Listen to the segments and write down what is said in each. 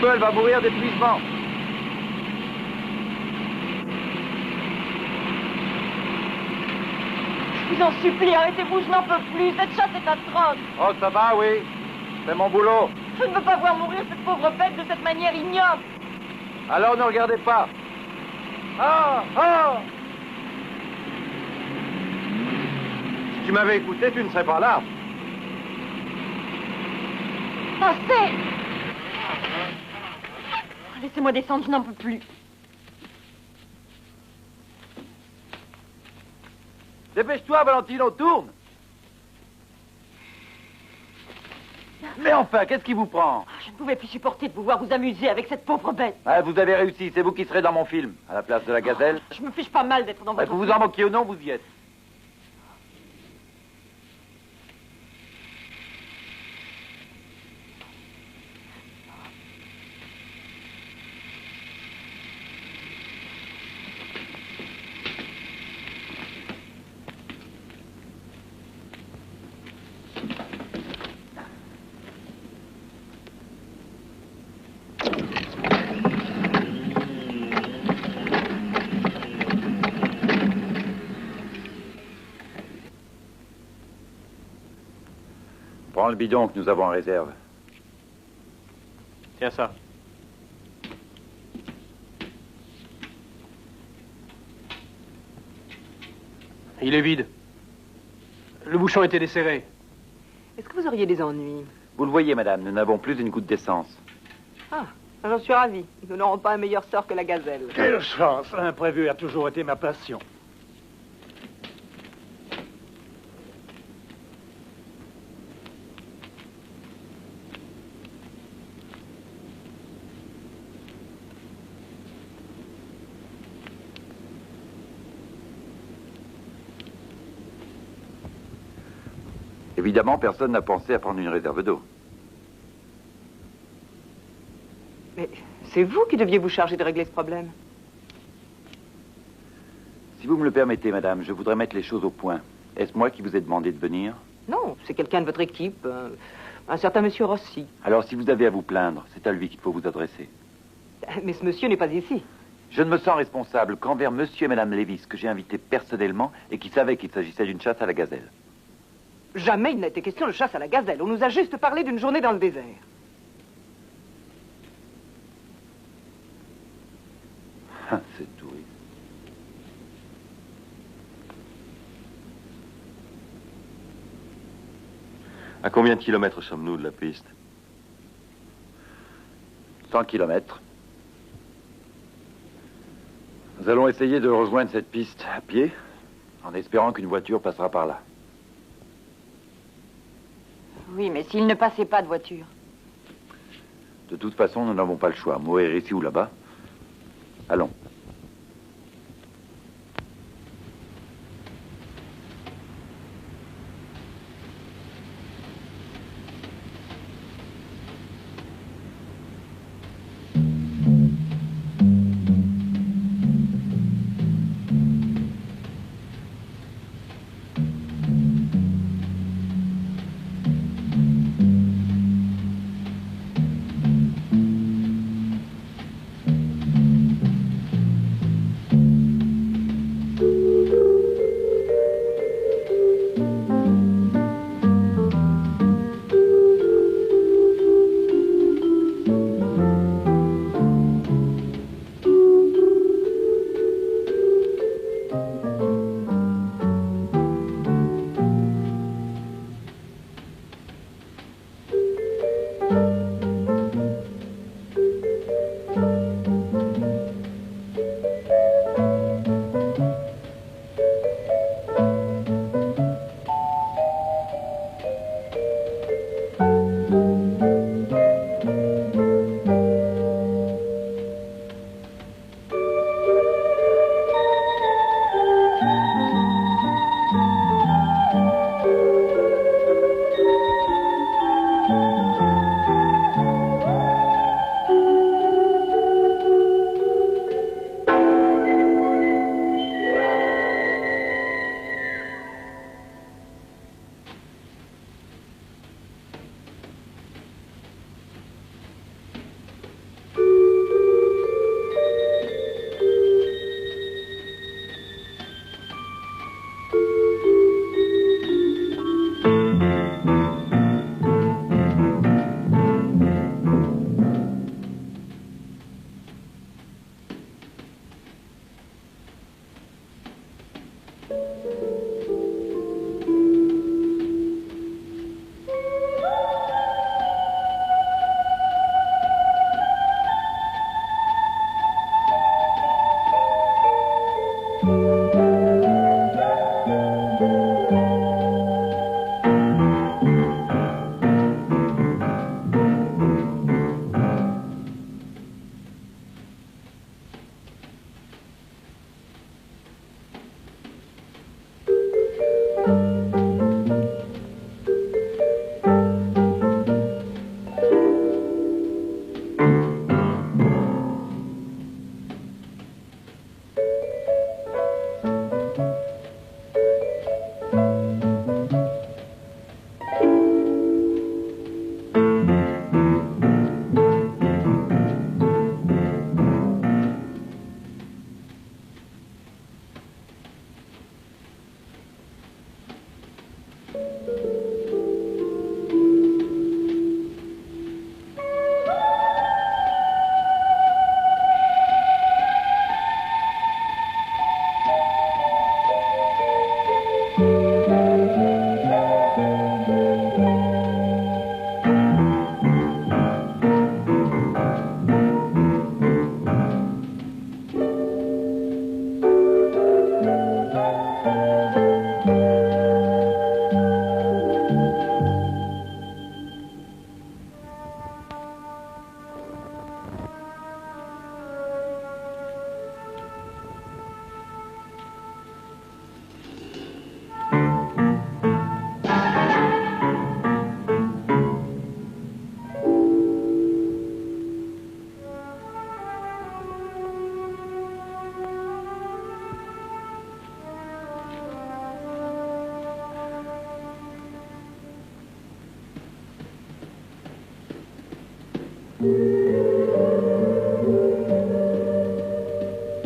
peu, elle va mourir d'épuisement. Je vous en supplie, arrêtez-vous, je n'en peux plus. Cette chasse est atroce. Oh, ça va, oui. C'est mon boulot. Je ne veux pas voir mourir cette pauvre bête de cette manière ignoble. Alors ne regardez pas. Ah, ah. Si tu m'avais écouté, tu ne serais pas là. Assez. Laissez-moi descendre, je n'en peux plus. Dépêche-toi, Valentino, tourne. Mais enfin, qu'est-ce qui vous prend? Je ne pouvais plus supporter de vous voir vous amuser avec cette pauvre bête. Ah, vous avez réussi, c'est vous qui serez dans mon film, à la place de la gazelle. Je me fiche pas mal d'être dans votre Que vous film. en moquiez ou non, vous y êtes. Prends le bidon que nous avons en réserve. Tiens ça. Il est vide. Le bouchon était desserré. Est-ce que vous auriez des ennuis? Vous le voyez, madame, nous n'avons plus une goutte d'essence. Ah, j'en suis ravi. Nous n'aurons pas un meilleur sort que la gazelle. Quelle chance! L'imprévu a toujours été ma passion. Évidemment, personne n'a pensé à prendre une réserve d'eau. Mais c'est vous qui deviez vous charger de régler ce problème. Si vous me le permettez, madame, je voudrais mettre les choses au point. Est-ce moi qui vous ai demandé de venir? Non, c'est quelqu'un de votre équipe, un certain monsieur Rossi. Alors, si vous avez à vous plaindre, c'est à lui qu'il faut vous adresser. Mais ce monsieur n'est pas ici. Je ne me sens responsable qu'envers monsieur et madame Lévis, que j'ai invité personnellement et qui savaient qu'il s'agissait d'une chasse à la gazelle. Jamais il n'a été question de chasse à la gazelle. On nous a juste parlé d'une journée dans le désert. C'est tout. À combien de kilomètres sommes-nous de la piste? 100 kilomètres. Nous allons essayer de rejoindre cette piste à pied, en espérant qu'une voiture passera par là. Oui, mais s'il ne passait pas de voiture. De toute façon, nous n'avons pas le choix. Mourir ici ou là-bas. Allons.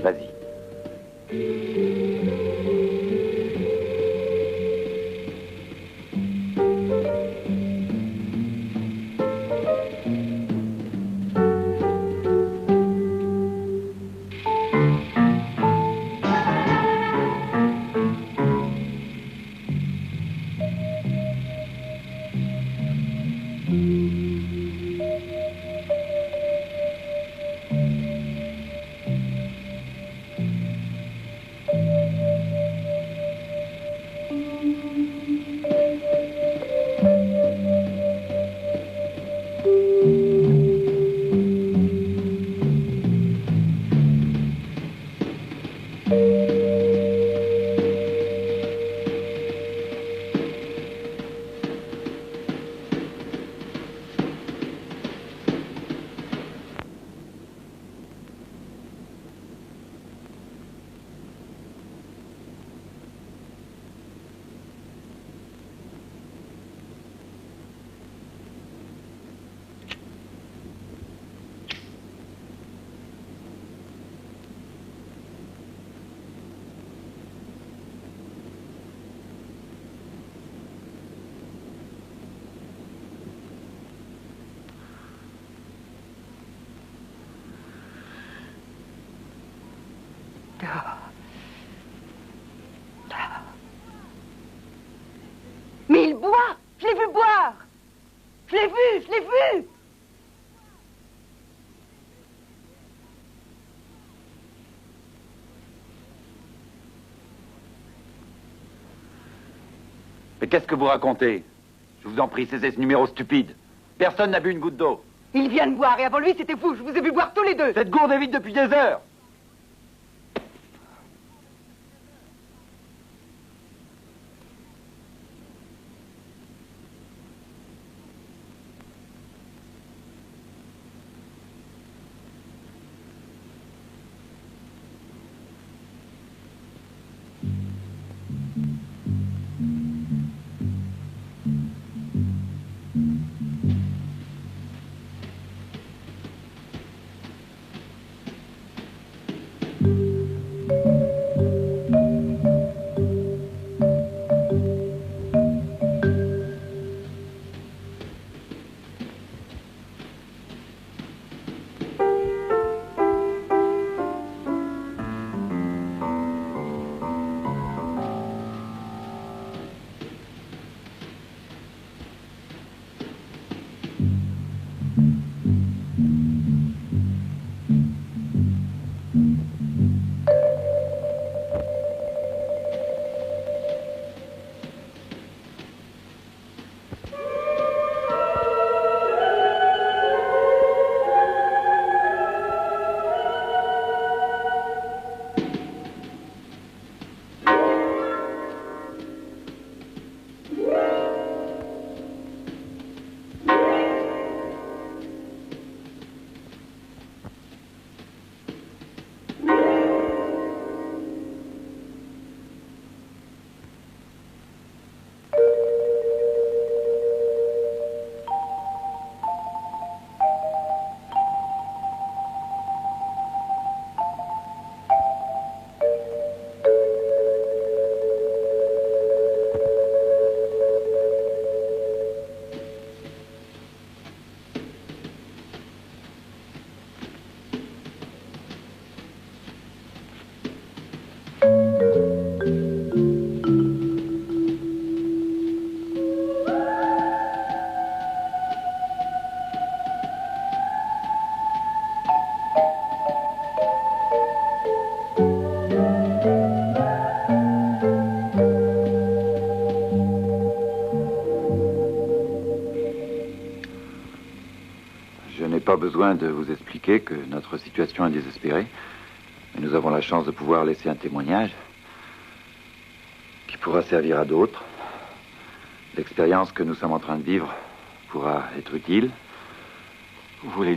Vas-y. Mais il boit! Je l'ai vu boire! Je l'ai vu! Je l'ai vu! Mais qu'est-ce que vous racontez? Je vous en prie, cessez ce numéro stupide. Personne n'a bu une goutte d'eau. Il vient de boire et avant lui c'était vous. Je vous ai vu boire tous les deux. Cette gourde est vide depuis des heures. Je n'ai pas besoin de vous expliquer que notre situation est désespérée. Mais nous avons la chance de pouvoir laisser un témoignage qui pourra servir à d'autres. L'expérience que nous sommes en train de vivre pourra être utile. Vous voulez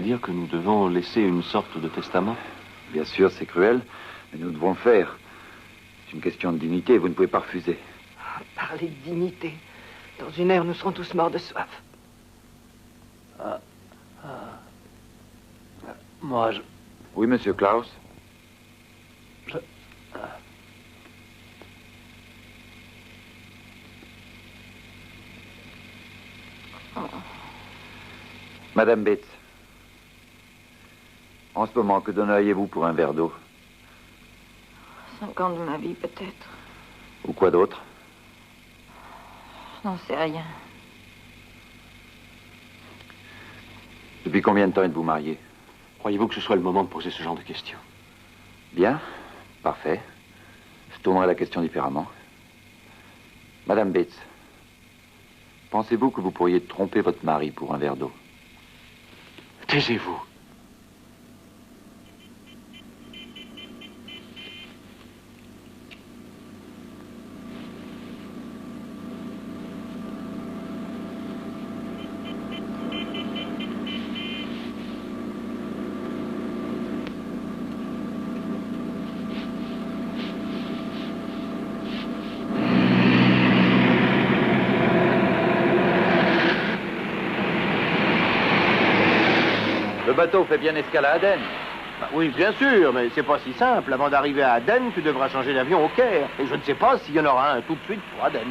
dire que nous devons laisser une sorte de testament? Bien sûr, c'est cruel, mais nous devons le faire. C'est une question de dignité et vous ne pouvez pas refuser. Parler de dignité. Dans une heure, nous serons tous morts de soif. Moi, je... Oui, monsieur Klaus. Madame Bates, en ce moment, que donneriez-vous pour un verre d'eau? 5 ans de ma vie, peut-être. Ou quoi d'autre? Je n'en sais rien. Depuis combien de temps êtes-vous marié? Croyez-vous que ce soit le moment de poser ce genre de questions? Bien, parfait. Je tournerai la question différemment. Madame Bates, pensez-vous que vous pourriez tromper votre mari pour un verre d'eau? Taisez-vous. Le bateau fait bien escale à Aden. Bah oui, bien sûr, mais c'est pas si simple. Avant d'arriver à Aden, tu devras changer d'avion au Caire. Et je ne sais pas s'il y en aura un tout de suite pour Aden.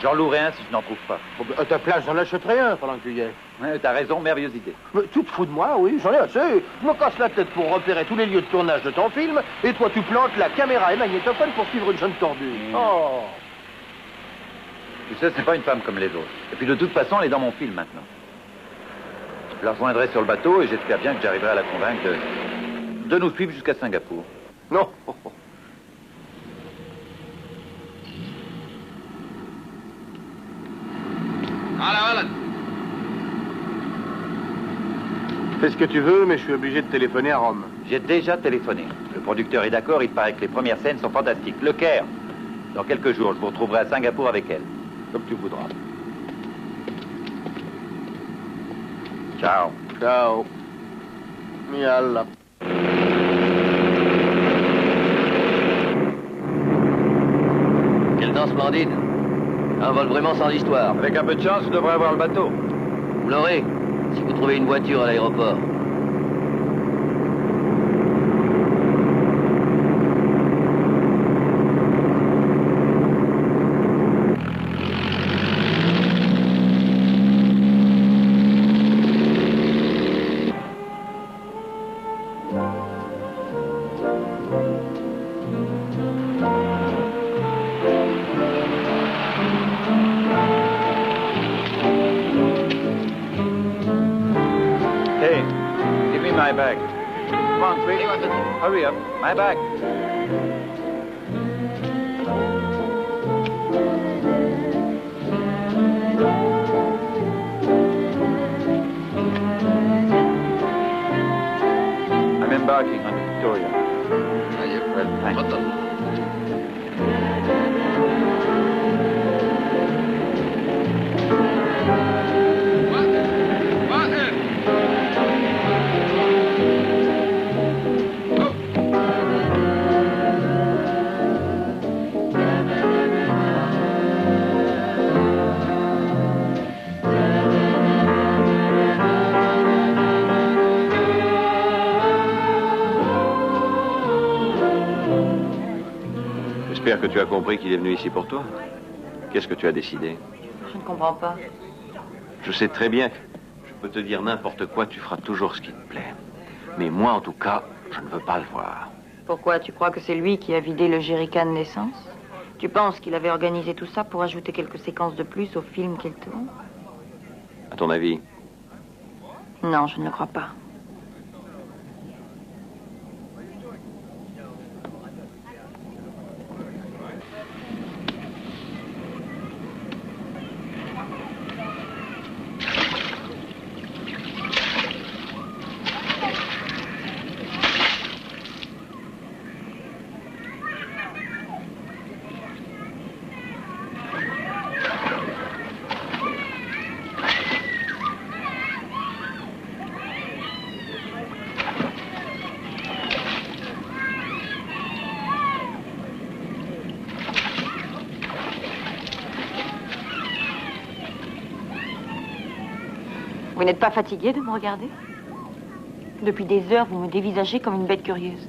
J'en louerai un si je n'en trouve pas. Bon, bah, à ta place, j'en achèterai un pendant que tu y es. Ouais, t'as raison, merveilleuse idée. Mais tu te fous de moi, oui, j'en ai assez. Je me casse la tête pour repérer tous les lieux de tournage de ton film, et toi tu plantes la caméra et magnétophone pour suivre une jeune tordue. Oh. Tu sais, c'est pas une femme comme les autres. Et puis de toute façon, elle est dans mon film maintenant. Je la rejoindrai sur le bateau et j'espère bien que j'arriverai à la convaincre de nous suivre jusqu'à Singapour. Non. Fais ce que tu veux, mais je suis obligé de téléphoner à Rome. J'ai déjà téléphoné. Le producteur est d'accord, il paraît que les premières scènes sont fantastiques. Le Caire. Dans quelques jours, je vous retrouverai à Singapour avec elle. Comme tu voudras. Ciao. Ciao. Yalla. Quel temps splendide. Un vol vraiment sans histoire. Avec un peu de chance, je devrais avoir le bateau. Vous l'aurez, si vous trouvez une voiture à l'aéroport. Hey, give me my bag. Come on, quick. Hurry up. My bag. I'm embarking on the Victoria. Well, thanks. J'espère que tu as compris qu'il est venu ici pour toi. Qu'est-ce que tu as décidé? Je ne comprends pas. Je sais très bien que je peux te dire n'importe quoi, tu feras toujours ce qui te plaît. Mais moi, en tout cas, je ne veux pas le voir. Pourquoi? Tu crois que c'est lui qui a vidé le jerrycan d'essence? Tu penses qu'il avait organisé tout ça pour ajouter quelques séquences de plus au film qu'il tourne? À ton avis? Non, je ne le crois pas. Vous n'êtes pas fatigué de me regarder? Depuis des heures, vous me dévisagez comme une bête curieuse.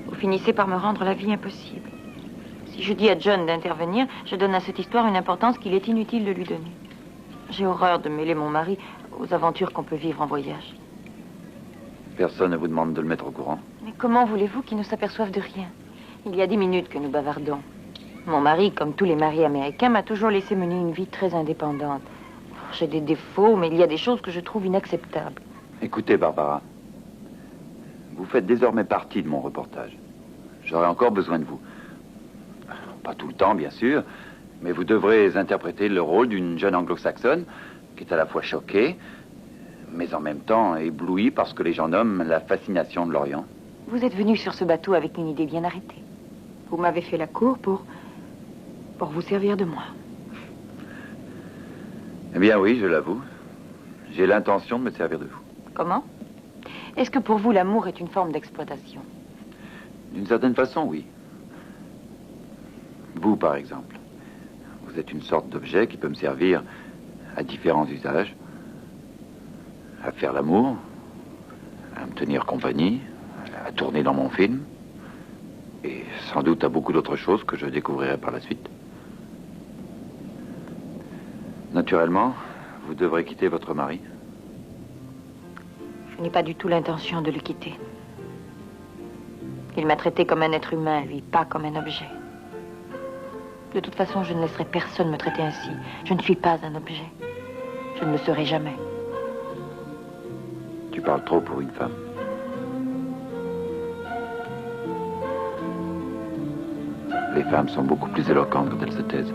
Vous finissez par me rendre la vie impossible. Si je dis à John d'intervenir, je donne à cette histoire une importance qu'il est inutile de lui donner. J'ai horreur de mêler mon mari aux aventures qu'on peut vivre en voyage. Personne ne vous demande de le mettre au courant. Mais comment voulez-vous qu'il ne s'aperçoive de rien? Il y a 10 minutes que nous bavardons. Mon mari, comme tous les maris américains, m'a toujours laissé mener une vie très indépendante. J'ai des défauts, mais il y a des choses que je trouve inacceptables. Écoutez, Barbara, vous faites désormais partie de mon reportage. J'aurai encore besoin de vous. Pas tout le temps, bien sûr, mais vous devrez interpréter le rôle d'une jeune anglo-saxonne qui est à la fois choquée, mais en même temps éblouie par ce que les gens nomment la fascination de l'Orient. Vous êtes venu sur ce bateau avec une idée bien arrêtée. Vous m'avez fait la cour pour vous servir de moi. Eh bien oui, je l'avoue. J'ai l'intention de me servir de vous. Comment? Est-ce que pour vous, l'amour est une forme d'exploitation? D'une certaine façon, oui. Vous, par exemple. Vous êtes une sorte d'objet qui peut me servir à différents usages. À faire l'amour, à me tenir compagnie, à tourner dans mon film. Et sans doute à beaucoup d'autres choses que je découvrirai par la suite. Naturellement, vous devrez quitter votre mari. Je n'ai pas du tout l'intention de le quitter. Il m'a traité comme un être humain, lui, pas comme un objet. De toute façon, je ne laisserai personne me traiter ainsi. Je ne suis pas un objet. Je ne le serai jamais. Tu parles trop pour une femme. Les femmes sont beaucoup plus éloquentes quand elles se taisent.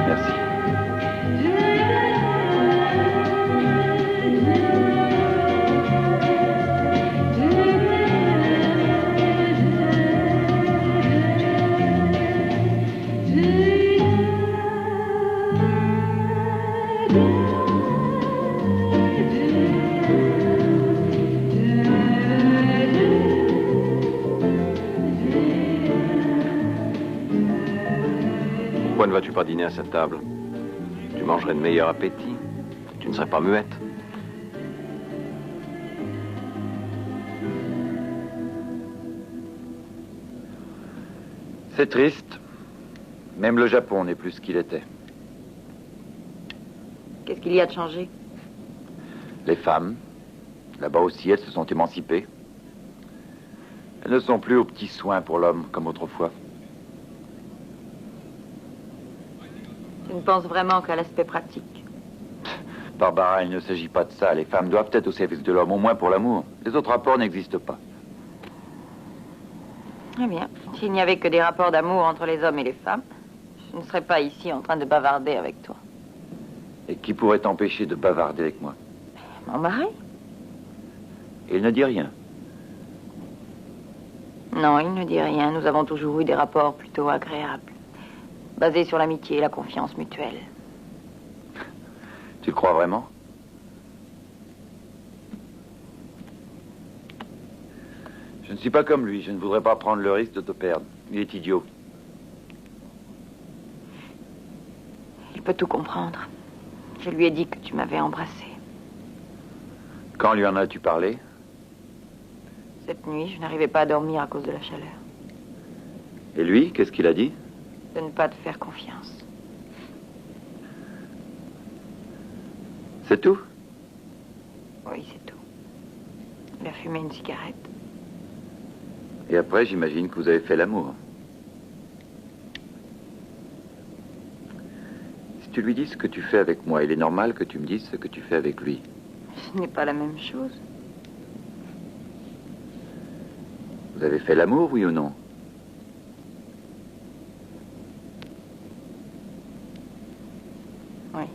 Merci. Pourquoi ne vas-tu pas dîner à cette table? Tu mangerais de meilleur appétit. Tu ne serais pas muette. C'est triste. Même le Japon n'est plus ce qu'il était. Qu'est-ce qu'il y a de changé? Les femmes, là-bas aussi, elles se sont émancipées. Elles ne sont plus aux petits soins pour l'homme comme autrefois. Tu ne penses vraiment qu'à l'aspect pratique? Barbara, il ne s'agit pas de ça. Les femmes doivent être au service de l'homme, au moins pour l'amour. Les autres rapports n'existent pas. Eh bien, s'il n'y avait que des rapports d'amour entre les hommes et les femmes, je ne serais pas ici en train de bavarder avec toi. Et qui pourrait t'empêcher de bavarder avec moi? Mon mari? Et il ne dit rien. Non, il ne dit rien. Nous avons toujours eu des rapports plutôt agréables, basés sur l'amitié et la confiance mutuelle. Tu le crois vraiment? Je ne suis pas comme lui. Je ne voudrais pas prendre le risque de te perdre. Il est idiot. Il peut tout comprendre. Je lui ai dit que tu m'avais embrassé. Quand lui en as-tu parlé? Cette nuit, je n'arrivais pas à dormir à cause de la chaleur. Et lui, qu'est-ce qu'il a dit? De ne pas te faire confiance. C'est tout? Oui, c'est tout. Il a fumé une cigarette. Et après, j'imagine que vous avez fait l'amour. Si tu lui dis ce que tu fais avec moi, il est normal que tu me dises ce que tu fais avec lui. Ce n'est pas la même chose. Vous avez fait l'amour, oui ou non? Oui.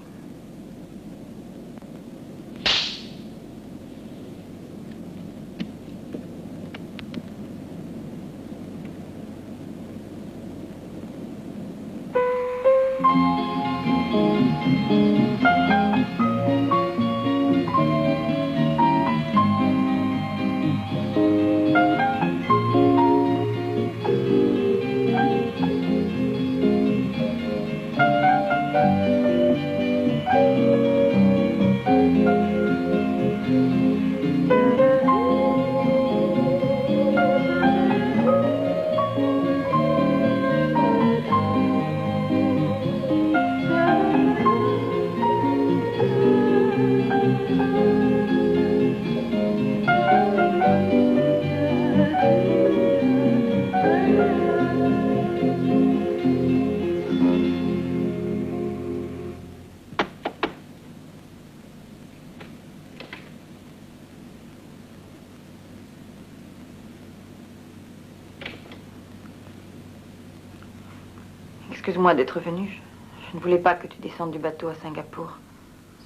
Excuse-moi d'être venu. Je ne voulais pas que tu descendes du bateau à Singapour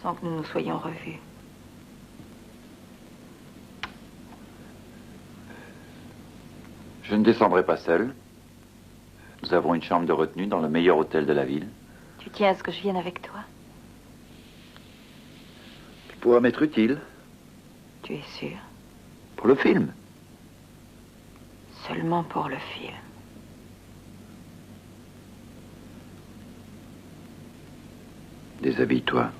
sans que nous nous soyons revus. Je ne descendrai pas seul. Nous avons une chambre de retenue dans le meilleur hôtel de la ville. Tu tiens à ce que je vienne avec toi? Tu pourras m'être utile. Tu es sûr? Pour le film. Seulement pour le film. Déshabille-toi.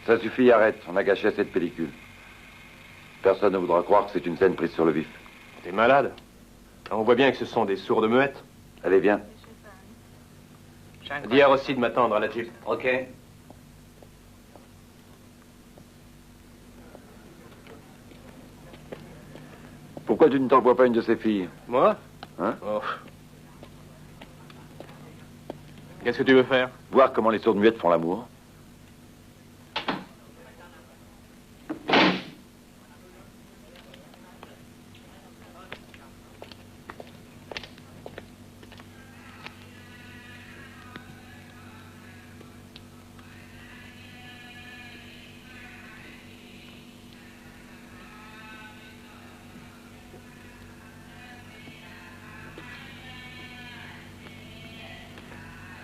Ça suffit, arrête. On a gâché cette pellicule. Personne ne voudra croire que c'est une scène prise sur le vif. T'es malade. On voit bien que ce sont des sourdes muettes. Allez, viens. Dis à Rossi de m'attendre à la Jeep. Ok. pourquoi tu ne t'envoies pas une de ces filles? Moi? Hein? Oh. Qu'est-ce que tu veux faire? Voir comment les sourdes muettes font l'amour.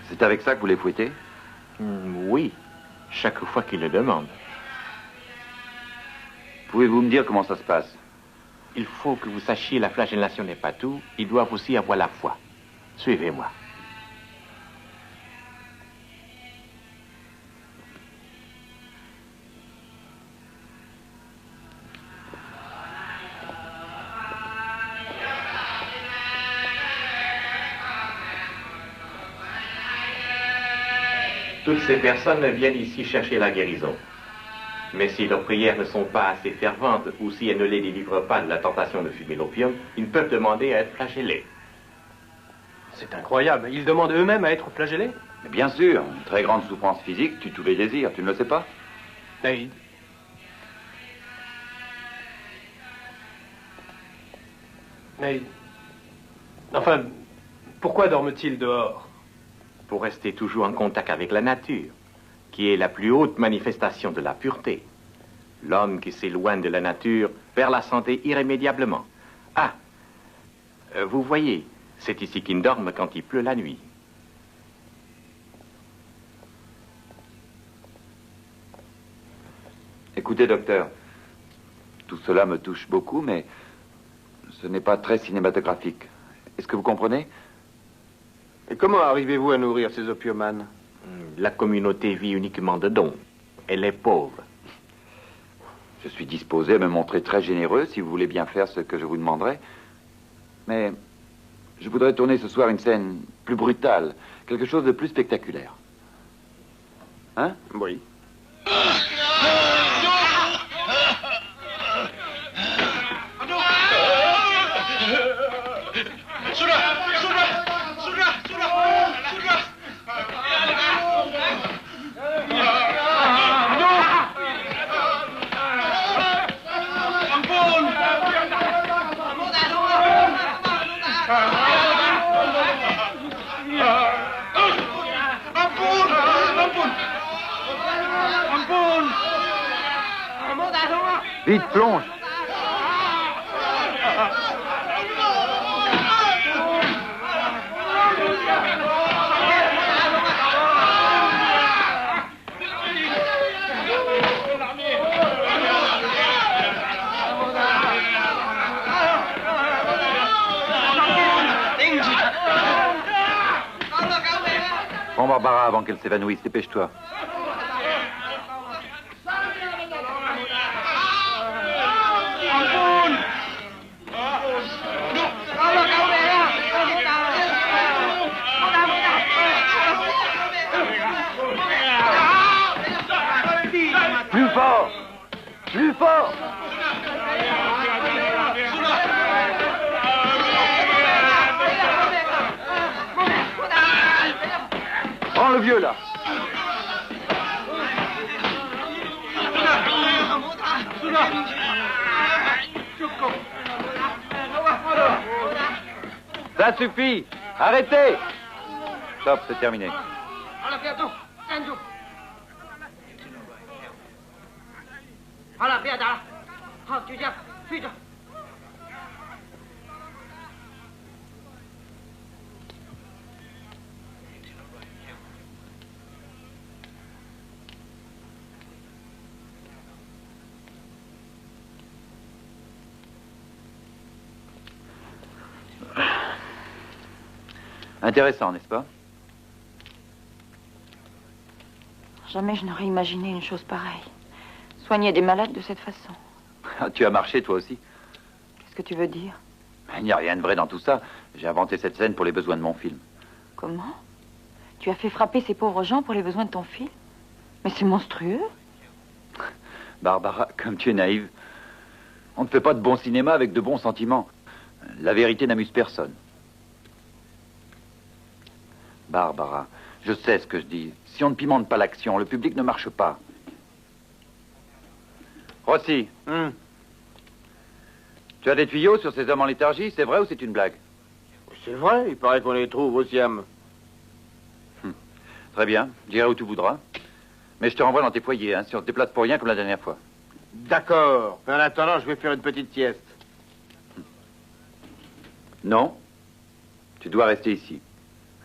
C'est avec ça que vous les fouettez? Oui, chaque fois qu'il le demande. Pouvez-vous me dire comment ça se passe? Il faut que vous sachiez la flagellation n'est pas tout. Ils doivent aussi avoir la foi. Suivez-moi. Toutes ces personnes viennent ici chercher la guérison. Mais si leurs prières ne sont pas assez ferventes ou si elles ne les délivrent pas de la tentation de fumer l'opium, ils peuvent demander à être flagellés. C'est incroyable. Ils demandent eux-mêmes à être flagellés? Mais bien sûr, une très grande souffrance physique tue tous les désirs, tu ne le sais pas? Naïd. Naïd. Enfin, pourquoi dorment-ils dehors? Pour rester toujours en contact avec la nature, qui est la plus haute manifestation de la pureté. L'homme qui s'éloigne de la nature perd la santé irrémédiablement. Ah, vous voyez, c'est ici qu'ils dorment quand il pleut la nuit. Écoutez, docteur, tout cela me touche beaucoup, mais ce n'est pas très cinématographique. Est-ce que vous comprenez? Et comment arrivez-vous à nourrir ces opiomanes? La communauté vit uniquement de dons. Elle est pauvre. Je suis disposé à me montrer très généreux si vous voulez bien faire ce que je vous demanderai. Mais je voudrais tourner ce soir une scène plus brutale, quelque chose de plus spectaculaire. Hein? Oui. Vite, plonge! Prends Barbara avant qu'elle s'évanouisse, dépêche-toi. Plus fort! Plus fort! Prends le vieux, là. Ça suffit! Arrêtez! Stop, c'est terminé. Intéressant, n'est-ce pas? Jamais je n'aurais imaginé une chose pareille. Soigner des malades de cette façon. Tu as marché, toi aussi. Qu'est-ce que tu veux dire? Il n'y a rien de vrai dans tout ça. J'ai inventé cette scène pour les besoins de mon film. Comment? Tu as fait frapper ces pauvres gens pour les besoins de ton film? Mais c'est monstrueux. Barbara, comme tu es naïve. On ne fait pas de bon cinéma avec de bons sentiments. La vérité n'amuse personne. Barbara, je sais ce que je dis. Si on ne pimente pas l'action, le public ne marche pas. Rossi, tu as des tuyaux sur ces hommes en léthargie, c'est vrai ou c'est une blague? C'est vrai, il paraît qu'on les trouve au Siam. Très bien, j'irai où tu voudras. Mais je te renvoie dans tes foyers, hein, si on se déplace pour rien comme la dernière fois. D'accord. Mais en attendant, je vais faire une petite sieste. Non, tu dois rester ici.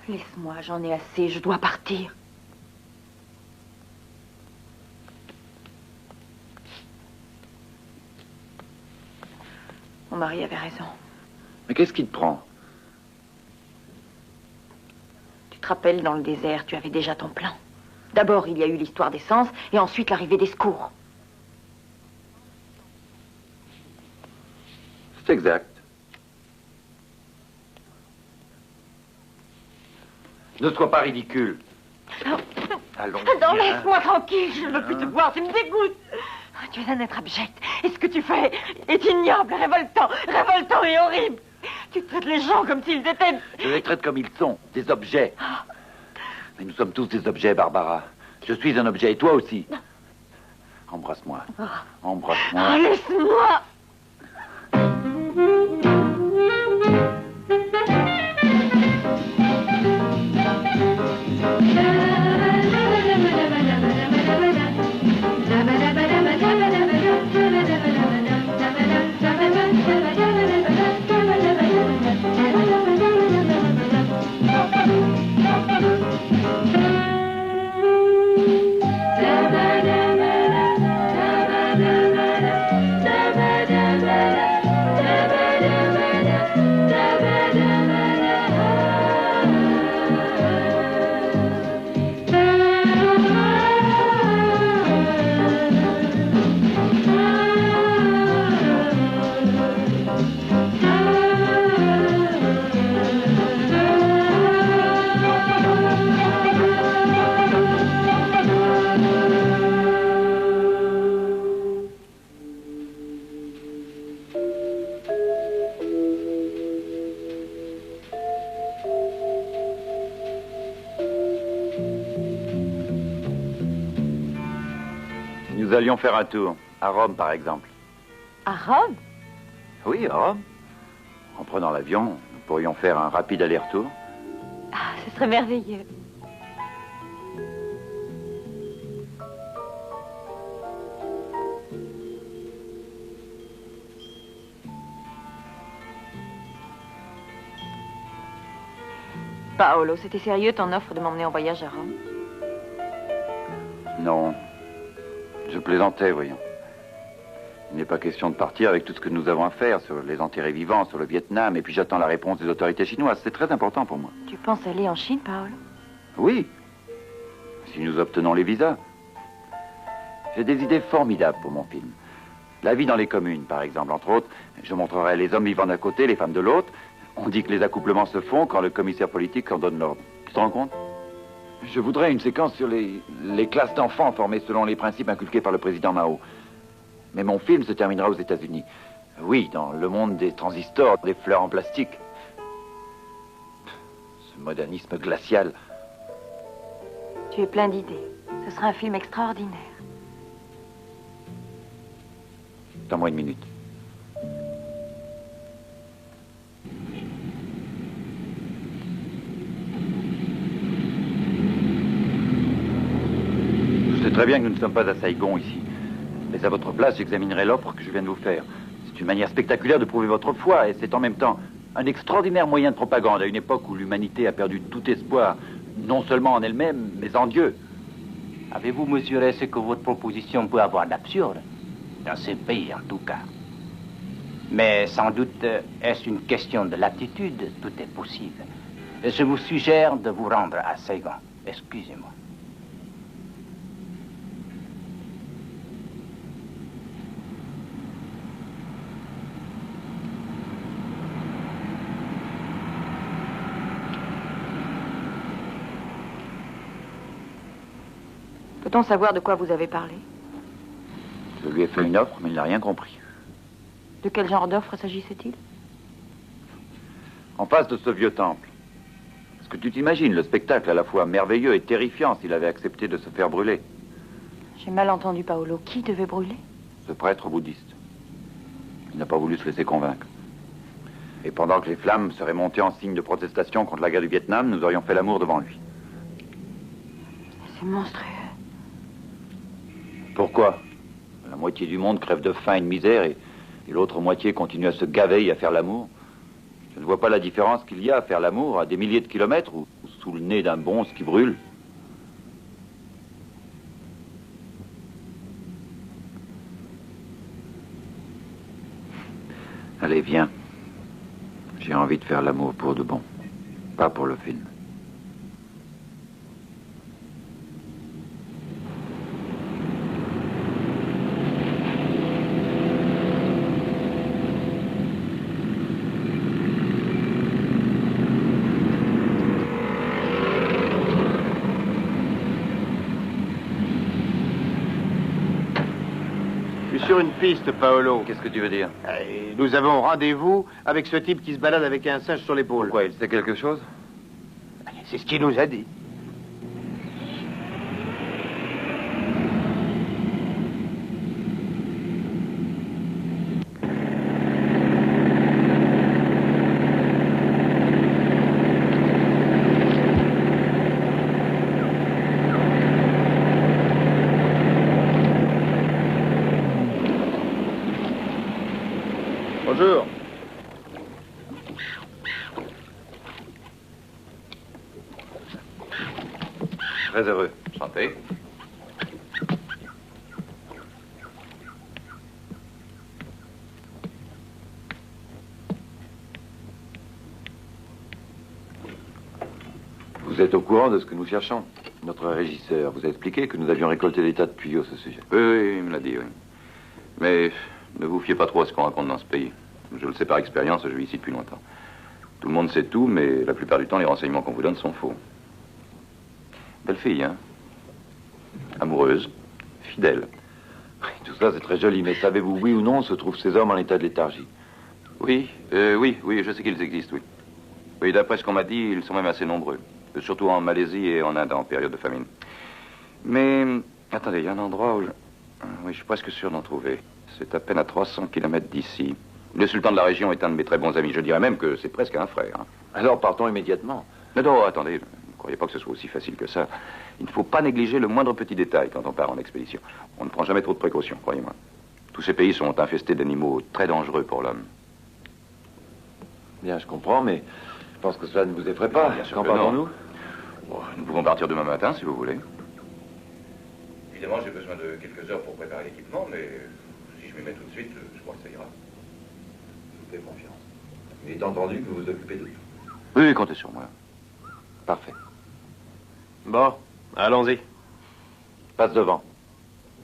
Laisse-moi, j'en ai assez, je dois partir. Mon mari avait raison. Mais qu'est-ce qui te prend? Tu te rappelles, dans le désert, tu avais déjà ton plan. D'abord, il y a eu l'histoire d'essence, et ensuite l'arrivée des secours. C'est exact. Ne sois pas ridicule. Non, Allons. non, laisse-moi tranquille, je ne veux plus te voir, tu me dégoûtes. Tu es un être abject, et ce que tu fais est ignoble, révoltant et horrible. Tu traites les gens comme s'ils étaient... Je les traite comme ils sont, des objets. Mais nous sommes tous des objets, Barbara. Je suis un objet, et toi aussi. Embrasse-moi. Embrasse-moi. Oh, laisse-moi. Nous allions faire un tour. À Rome, par exemple. À Rome? Oui, à Rome. En prenant l'avion, nous pourrions faire un rapide aller-retour. Ah, ce serait merveilleux. Paolo, c'était sérieux ton offre de m'emmener en voyage à Rome? Non. Je plaisantais, voyons. Il n'est pas question de partir avec tout ce que nous avons à faire sur les enterrés vivants, sur le Vietnam, et puis j'attends la réponse des autorités chinoises. C'est très important pour moi. Tu penses aller en Chine, Paolo? Oui. Si nous obtenons les visas. J'ai des idées formidables pour mon film. La vie dans les communes, par exemple, entre autres. Je montrerai les hommes vivant d'un côté, les femmes de l'autre. On dit que les accouplements se font quand le commissaire politique en donne l'ordre. Tu te rends compte? Je voudrais une séquence sur les classes d'enfants formées selon les principes inculqués par le président Mao. Mais mon film se terminera aux États-Unis. Oui, dans le monde des transistors, des fleurs en plastique. Ce modernisme glacial. Tu es plein d'idées. Ce sera un film extraordinaire. Donne-moi une minute. Je sais très bien que nous ne sommes pas à Saigon ici. Mais à votre place, j'examinerai l'offre que je viens de vous faire. C'est une manière spectaculaire de prouver votre foi et c'est en même temps un extraordinaire moyen de propagande à une époque où l'humanité a perdu tout espoir, non seulement en elle-même, mais en Dieu. Avez-vous mesuré ce que votre proposition peut avoir d'absurde? Dans ce pays, en tout cas. Mais sans doute, est-ce une question de l'attitude? Tout est possible. Et je vous suggère de vous rendre à Saigon. Excusez-moi. Peut-on savoir de quoi vous avez parlé? Je lui ai fait une offre, mais il n'a rien compris. De quel genre d'offre s'agissait-il? En face de ce vieux temple. Est-ce que tu t'imagines le spectacle à la fois merveilleux et terrifiant s'il avait accepté de se faire brûler? J'ai mal entendu, Paolo. Qui devait brûler? Ce prêtre bouddhiste. Il n'a pas voulu se laisser convaincre. Et pendant que les flammes seraient montées en signe de protestation contre la guerre du Vietnam, nous aurions fait l'amour devant lui. C'est monstrueux. Pourquoi? La moitié du monde crève de faim et de misère et l'autre moitié continue à se gaver et à faire l'amour. Je ne vois pas la différence qu'il y a à faire l'amour à des milliers de kilomètres ou sous le nez d'un bonze qui brûle. Allez, viens. J'ai envie de faire l'amour pour de bon, pas pour le film. Sur une piste, Paolo. Qu'est-ce que tu veux dire? Nous avons rendez-vous avec ce type qui se balade avec un singe sur l'épaule. Pourquoi? Il sait quelque chose? C'est ce qu'il nous a dit. Bonjour. Très heureux. Santé. Vous êtes au courant de ce que nous cherchons? Notre régisseur vous a expliqué que nous avions récolté des tas de tuyaux à ce sujet. Oui, il me l'a dit, oui. Mais ne vous fiez pas trop à ce qu'on raconte dans ce pays. Je le sais par expérience, je vis ici depuis longtemps. Tout le monde sait tout, mais la plupart du temps, les renseignements qu'on vous donne sont faux. Belle fille, hein? Amoureuse, fidèle. Tout ça, c'est très joli, mais savez-vous, oui ou non, se trouvent ces hommes en état de léthargie? Oui, oui, je sais qu'ils existent, oui. Oui, d'après ce qu'on m'a dit, ils sont même assez nombreux. Surtout en Malaisie et en Inde, en période de famine. Mais, attendez, il y a un endroit où oui, je suis presque sûr d'en trouver. C'est à peine à 300 km d'ici. Le sultan de la région est un de mes très bons amis. Je dirais même que c'est presque un frère. Hein. Alors partons immédiatement. Non, attendez, ne croyez pas que ce soit aussi facile que ça. Il ne faut pas négliger le moindre petit détail quand on part en expédition. On ne prend jamais trop de précautions, croyez-moi. Tous ces pays sont infestés d'animaux très dangereux pour l'homme. Bien, je comprends, mais je pense que cela ne vous effraie pas. Bien sûr Quand que non. partons-nous? Oh, nous pouvons partir demain matin, si vous voulez. Évidemment, j'ai besoin de quelques heures pour préparer l'équipement, mais si je m'y mets tout de suite, je crois que ça ira. Je vous fais confiance. Il est entendu que vous vous occupez de tout. Oui, comptez sur moi. Parfait. Bon, allons-y. Passe devant.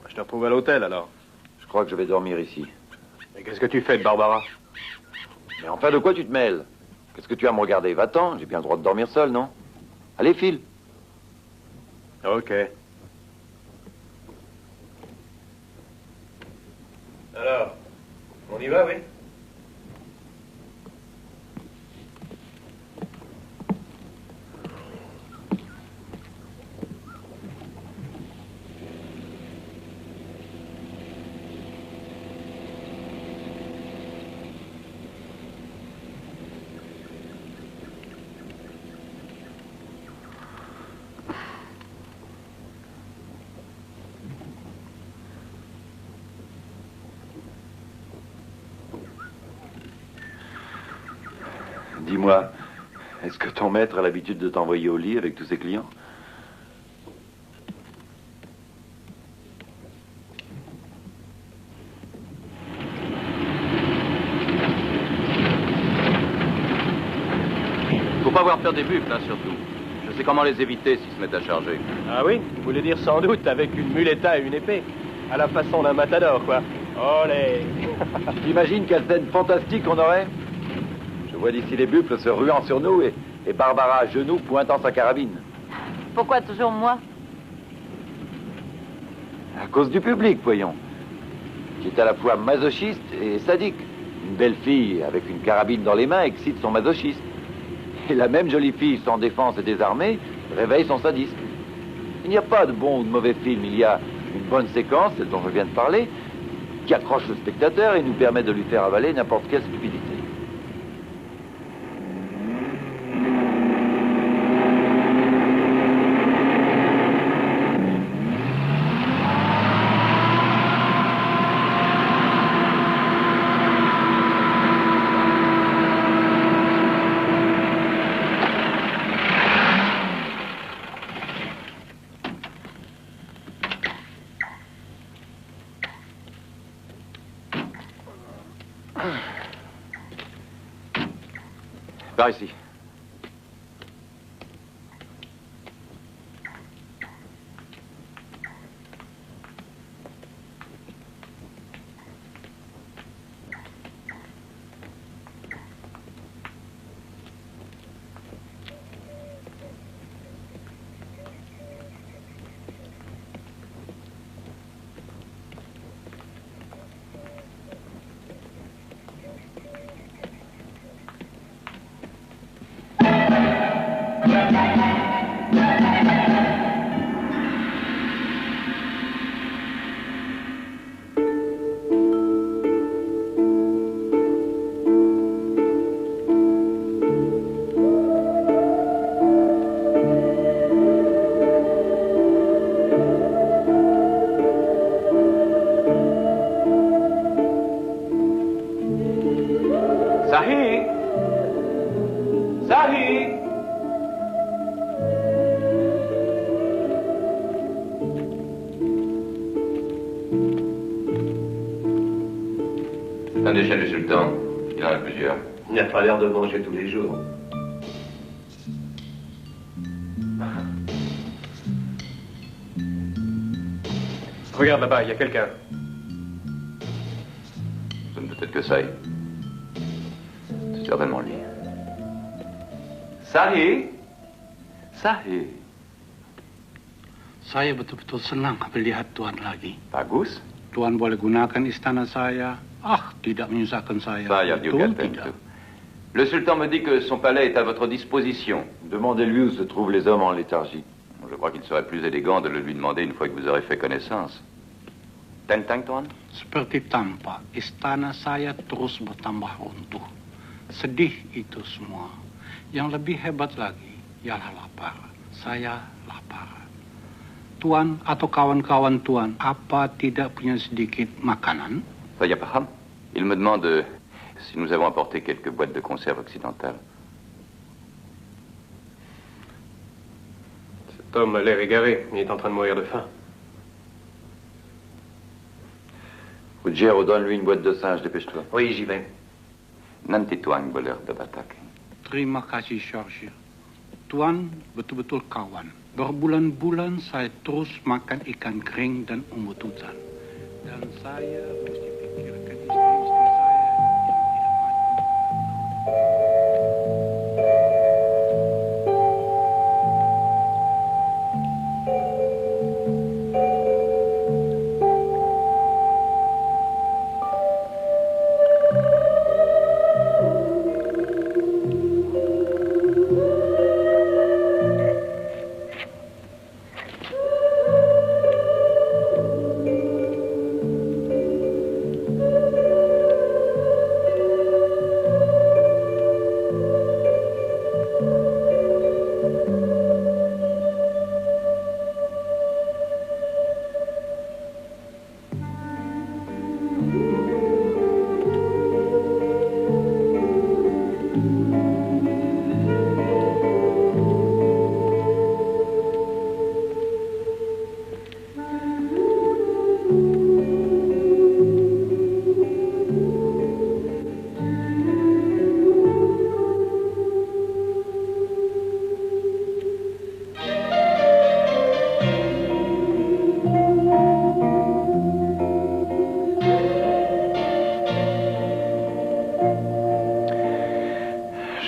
Je te retrouve à l'hôtel, alors. Je crois que je vais dormir ici. Et qu'est-ce que tu fais de Barbara? Mais enfin, de quoi tu te mêles? Qu'est-ce que tu as à me regarder? Va-t'en, j'ai bien le droit de dormir seul, non? Allez, file. Ok. Alors, on y va, oui? Dis-moi, est-ce que ton maître a l'habitude de t'envoyer au lit avec tous ses clients? Faut pas avoir peur des buffles, hein, surtout. Je sais comment les éviter s'ils se mettent à charger. Ah oui? Vous voulez dire sans doute avec une muleta et une épée? À la façon d'un matador, quoi. Olé! Tu t'imagines quelle scène fantastique on aurait? Je vois d'ici les buffles se ruant sur nous et Barbara à genoux pointant sa carabine. Pourquoi toujours moi? À cause du public, voyons. Qui est à la fois masochiste et sadique. Une belle fille avec une carabine dans les mains excite son masochisme. Et la même jolie fille sans défense et désarmée réveille son sadisme. Il n'y a pas de bon ou de mauvais film, il y a une bonne séquence, celle dont je viens de parler, qui accroche le spectateur et nous permet de lui faire avaler n'importe quelle stupidité. Par ici. C'est un des chiens du sultan. Il en a plusieurs. Il n'a pas l'air de manger tous les jours. Regarde là-bas, il y a quelqu'un. Ce ne peut être que ça. C'est certainement lui. Sahi? Sahi? Saya betul-betul senang melihat Tuan lagi. Bagus. Tuan boleh gunakan istana saya. Tidak menyusahkan saya. Saya juga tentu. Le sultan me dit que son palais est à votre disposition. Demandez-lui où se trouvent les hommes en léthargie. Je crois qu'il serait plus élégant de le lui demander une fois que vous aurez fait connaissance. Tentang, Tuan? Seperti tampak, istana saya terus bertambah runtuh. Sedih itu semua. Yang lebih hebat lagi, ialah lapar. Saya lapar. Tuan atau kawan-kawan Tuan, apa tidak punya sedikit makanan? Saya paham. Il me demande si nous avons apporté quelques boîtes de conserve occidentales. Cet homme a l'air égaré. Il est en train de mourir de faim. Ruggiero, donne-lui une boîte de singe, dépêche-toi. Oui, j'y vais. Nanti Tuan boleh Batak. Terima kasih, George. Tuan betul-betul kawan. Berbulan-bulan saya terus makan ikan kering dan umbut-utan. Dan saya mesti pikirkan istri-istri saya yang tidak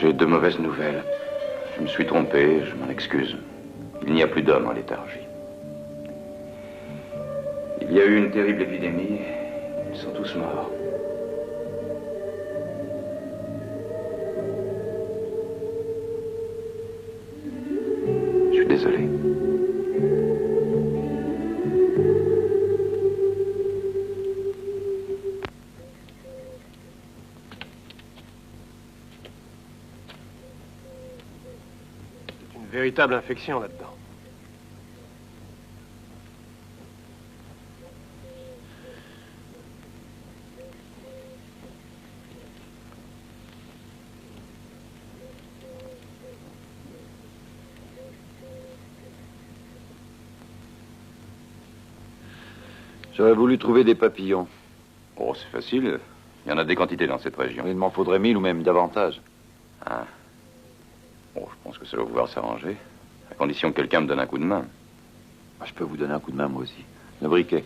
J'ai de mauvaises nouvelles. Je me suis trompé, je m'en excuse. Il n'y a plus d'hommes en léthargie. Il y a eu une terrible épidémie. Ils sont tous morts. suis désolé. C'est une véritable infection là-dedans. J'aurais voulu trouver des papillons. Oh, c'est facile. Il y en a des quantités dans cette région. Il m'en faudrait 1000 ou même davantage. Ah. Bon, je pense que ça va pouvoir s'arranger. À condition que quelqu'un me donne un coup de main. Je peux vous donner un coup de main, moi aussi. Le briquet.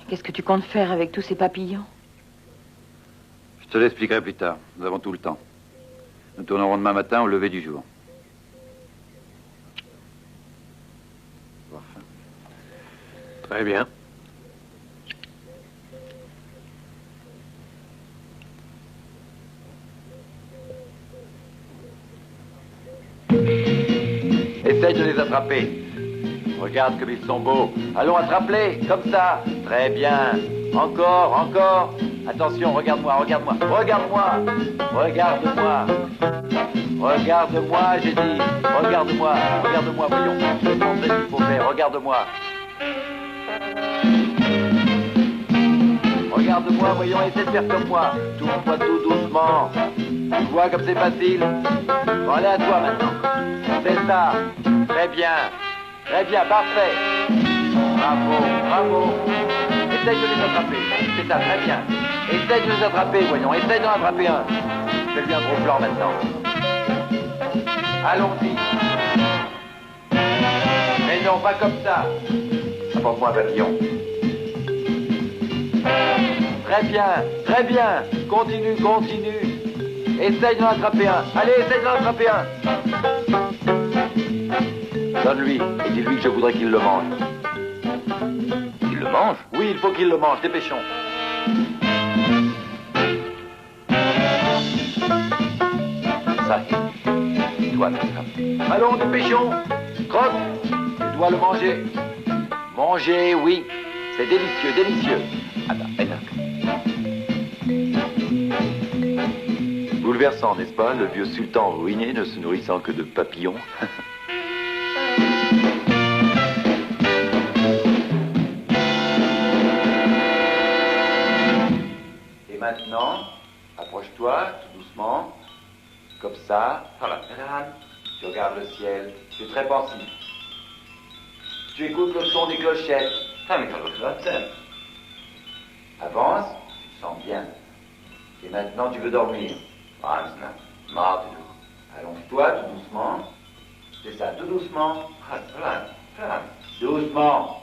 Qu'est-ce que tu comptes faire avec tous ces papillons? Je te l'expliquerai plus tard. Nous avons tout le temps. Nous tournerons demain matin au lever du jour. Très bien. Essaye de les attraper. Regarde comme ils sont beaux. Allons, attrape-les, comme ça. Très bien. Encore, encore. Attention, regarde-moi, regarde-moi. Regarde-moi. Regarde-moi. Regarde-moi, j'ai dit. Regarde-moi. Regarde-moi, voyons. Je vais te montrer ce qu'il faut faire. Regarde-moi. Regarde-moi, voyons, essaie de faire comme moi. Tourne-toi tout doucement. Tu vois comme c'est facile. Bon, allez à toi maintenant. C'est ça. Très bien. Très bien, parfait. Bravo, bravo. Essaye de les attraper. C'est ça, très bien. Essaye de les attraper, voyons. Essaye d'en attraper un. Fais-lui un gros plan maintenant. Allons-y. Mais non, pas comme ça. Apporte-moi un papillon. Très bien, très bien. Continue, continue. Essaye d'en attraper un. Allez, essaye d'en attraper un. Donne-lui et dis-lui que je voudrais qu'il le mange. Il le mange? Oui, il faut qu'il le mange. Dépêchons. Ça, toi, allons, dépêchons. Croque. Tu dois le manger. Manger, oui. C'est délicieux, délicieux. Attends, bouleversant, n'est-ce pas? Le vieux sultan ruiné ne se nourrissant que de papillons. Et maintenant, approche-toi tout doucement, comme ça. Tu regardes le ciel, tu es très pensif. Tu écoutes le son des clochettes. Avance, tu te sens bien. Et maintenant, tu veux dormir. Allonge-toi tout doucement. C'est ça, tout doucement. Doucement.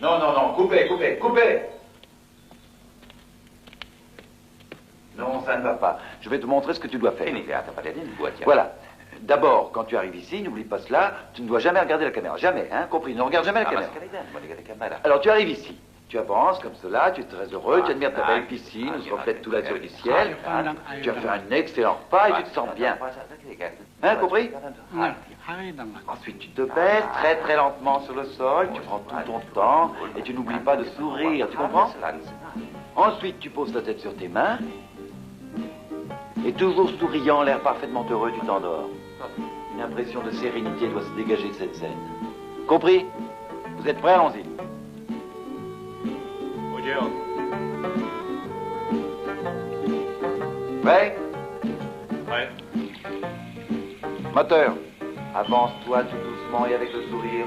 Non, non, non, coupez, coupez, coupez. Non, ça ne va pas. Je vais te montrer ce que tu dois faire. Voilà. D'abord, quand tu arrives ici, n'oublie pas cela, tu ne dois jamais regarder la caméra. Jamais, hein, compris? Ne regarde jamais la caméra. Alors, tu arrives ici. Tu avances comme cela, tu es très heureux, tu admires ta belle piscine, où se reflète tout l'azur du ciel. Tu as fait un excellent repas et tu te sens bien. Hein, compris? Ensuite, tu te baisses très très lentement sur le sol, tu prends tout ton temps et tu n'oublies pas de sourire, tu comprends? Ensuite, tu poses ta tête sur tes mains et toujours souriant, l'air parfaitement heureux, tu t'endors. Une impression de sérénité doit se dégager de cette scène. Compris? Vous êtes prêts? Allons-y. Prêt? Ouais. Moteur, avance-toi tout doucement et avec le sourire.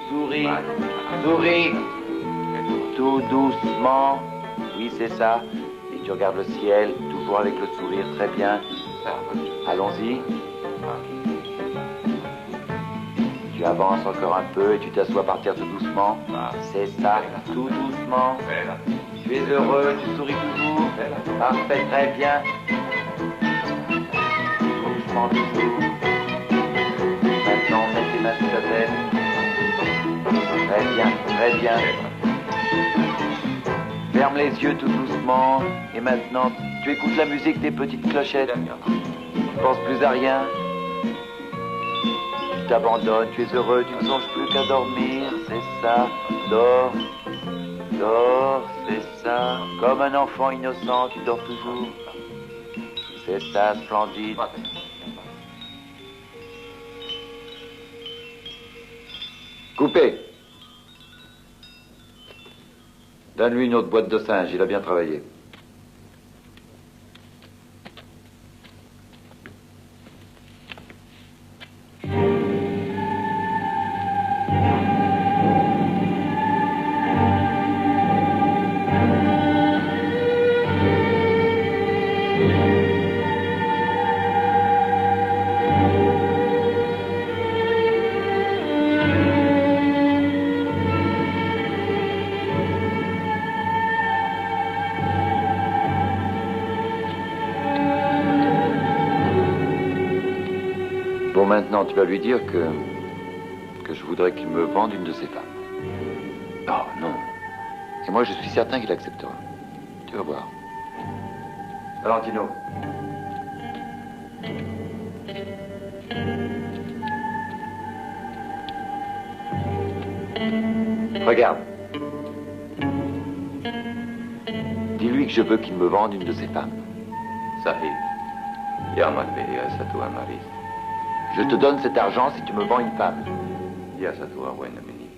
Souris, souris. Tout doucement. Oui, c'est ça. Et tu regardes le ciel, toujours avec le sourire, très bien. Allons-y. Tu avances encore un peu et tu t'assois par terre tout doucement. C'est ça, tout doucement. Tu es heureux, tu souris toujours. Parfait, très bien. Doucement toujours. Maintenant, mets tes mains sur ta tête. Très bien, très bien. Ferme les yeux tout doucement. Et maintenant, tu écoutes la musique des petites clochettes. Tu ne penses plus à rien. Tu t'abandonnes, tu es heureux, tu ne songes plus qu'à dormir. C'est ça. Dors. Dors, c'est ça. Comme un enfant innocent, tu dors toujours. C'est ça, splendide. Coupé. Donne-lui une autre boîte de singe, il a bien travaillé. Bon, maintenant, tu vas lui dire que je voudrais qu'il me vende une de ses femmes. Oh, non. Et moi, je suis certain qu'il acceptera. Tu vas voir. Valentino. Regarde. Dis-lui que je veux qu'il me vende une de ses femmes. Sahib, Yaman Beria Satua Maris. Je te donne cet argent si tu me vends une femme. Yasatua Wenamini.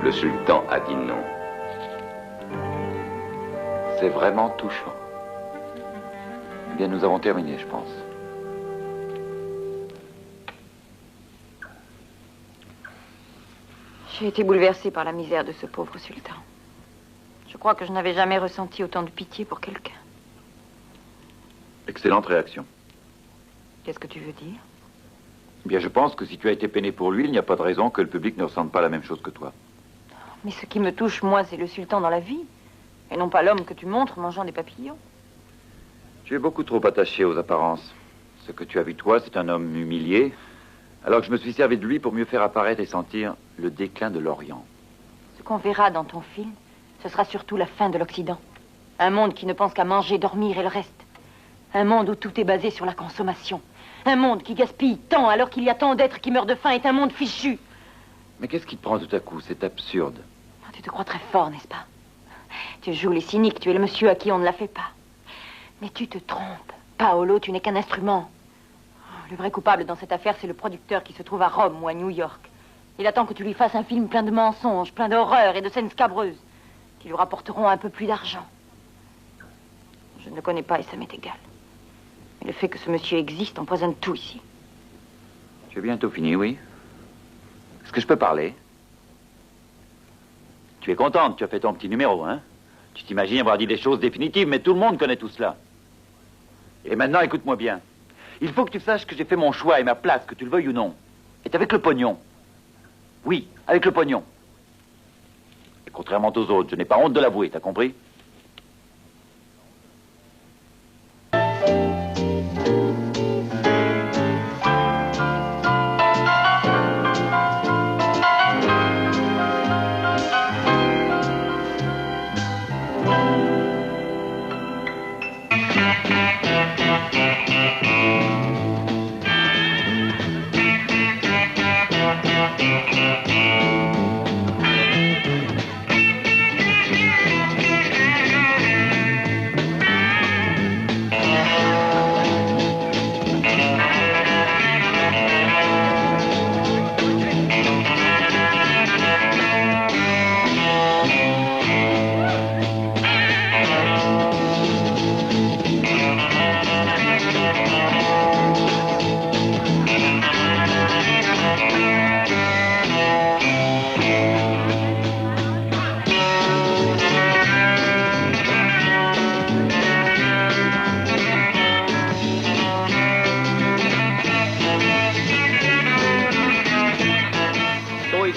Le sultan a dit non. C'est vraiment touchant. Eh bien, nous avons terminé, je pense. J'ai été bouleversée par la misère de ce pauvre sultan. Je crois que je n'avais jamais ressenti autant de pitié pour quelqu'un. Excellente réaction. Qu'est-ce que tu veux dire? Eh bien, je pense que si tu as été peiné pour lui, il n'y a pas de raison que le public ne ressente pas la même chose que toi. Mais ce qui me touche, moi, c'est le sultan dans la vie. Et non pas l'homme que tu montres mangeant des papillons. Tu es beaucoup trop attaché aux apparences. Ce que tu as vu, toi, c'est un homme humilié, alors que je me suis servi de lui pour mieux faire apparaître et sentir le déclin de l'Orient. Ce qu'on verra dans ton film, ce sera surtout la fin de l'Occident. Un monde qui ne pense qu'à manger, dormir et le reste. Un monde où tout est basé sur la consommation. Un monde qui gaspille tant alors qu'il y a tant d'êtres qui meurent de faim est un monde fichu. Mais qu'est-ce qui te prend tout à coup? C'est absurde. Tu te crois très fort, n'est-ce pas? Tu joues les cyniques, tu es le monsieur à qui on ne la fait pas. Mais tu te trompes. Paolo, tu n'es qu'un instrument. Le vrai coupable dans cette affaire, c'est le producteur qui se trouve à Rome ou à New York. Il attend que tu lui fasses un film plein de mensonges, plein d'horreurs et de scènes scabreuses, qui lui rapporteront un peu plus d'argent. Je ne le connais pas et ça m'est égal. Mais le fait que ce monsieur existe empoisonne tout ici. Tu es bientôt fini, oui? Est-ce que je peux parler? Tu es contente, tu as fait ton petit numéro, hein? Tu t'imagines avoir dit des choses définitives, mais tout le monde connaît tout cela. Et maintenant, écoute-moi bien. Il faut que tu saches que j'ai fait mon choix et ma place, que tu le veuilles ou non, est avec le pognon. Oui, avec le pognon. Et contrairement aux autres, je n'ai pas honte de l'avouer, t'as compris?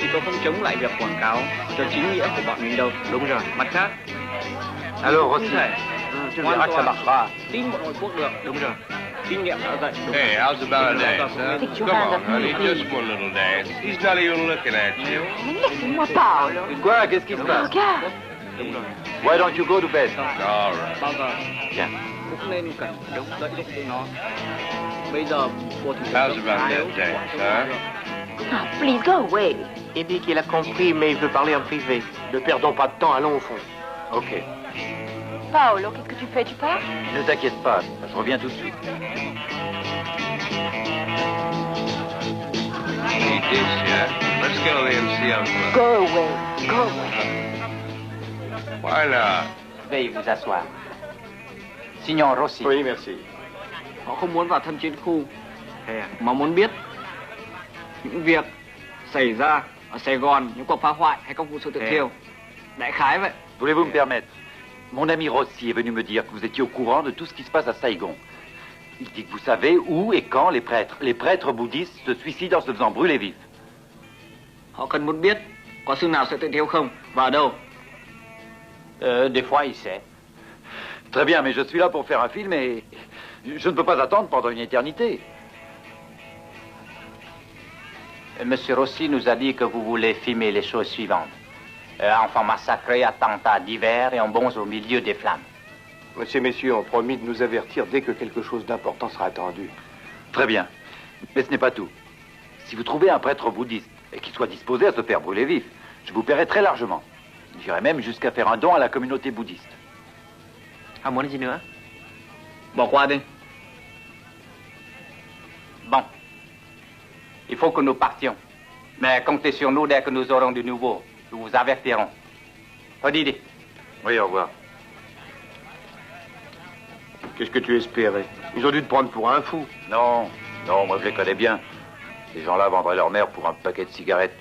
thì tôi không chống lại việc quảng cáo cho chính nghĩa của bọn mình đâu. Đúng rồi. Mặt khác, Alors, không Rossi, thể tu hoàn verras que ça toàn marchera. tin bọn Hồi quốc được. Đúng rồi. Kinh nghiệm đã dạy. Hey, how's about a dance, huh? Come on, honey, just one little dance. He's not even looking at you. Laissez-moi, Paolo. Quoi? Qu'est-ce qui se passe? Regarde. Why don't you go to bed? All right. Bao giờ Tiens. cũng nên cần đúng dạy dỗ tụi nó. Bây giờ của thủ How's about that dance, huh? Ah, please go away. Il dit qu'il a compris, mais il veut parler en privé. Ne perdons pas de temps, allons au fond. Ok. Paolo, qu'est-ce que tu fais? Tu pars? Ne t'inquiète pas, je reviens tout de suite. Hey, Dicia, let's go to the MCM club. Go away. Go away. Why not? Veuillez vous asseoir. Signor Rossi. Oui, merci. họ không muốn vào thăm chiến khu, mà muốn biết những việc xảy ra ở Sài Gòn, những cuộc phá hoại hay các vụ sự tự thiêu. Đại khái vậy. Voulez-vous me permettre? Mon ami Rossi est venu me dire que vous étiez au courant de tout ce qui se passe à Saigon. Il dit que vous savez où et quand les prêtres bouddhistes se suicident en se faisant brûler vifs. Họ cần muốn biết có xương nào sẽ tự thiêu không và ở đâu. Des fois, il sait. Très bien, mais je suis là pour faire un film et je ne peux pas attendre pendant une éternité. Monsieur Rossi nous a dit que vous voulez filmer les choses suivantes. Enfants massacrés, attentats divers et en bons au milieu des flammes. Ces messieurs ont promis de nous avertir dès que quelque chose d'important sera attendu. Très bien, mais ce n'est pas tout. Si vous trouvez un prêtre bouddhiste et qu'il soit disposé à se faire brûler vif, je vous paierai très largement. J'irai même jusqu'à faire un don à la communauté bouddhiste. Không muốn gì nữa? Bỏ qua đi. Bon. Il faut que nous partions. Mais comptez sur nous dès que nous aurons du nouveau. Nous vous avertirons. Odidi. Oui, au revoir. Qu'est-ce que tu espérais? Ils ont dû te prendre pour un fou. Non, non, moi je les connais bien. Ces gens-là vendraient leur mère pour un paquet de cigarettes.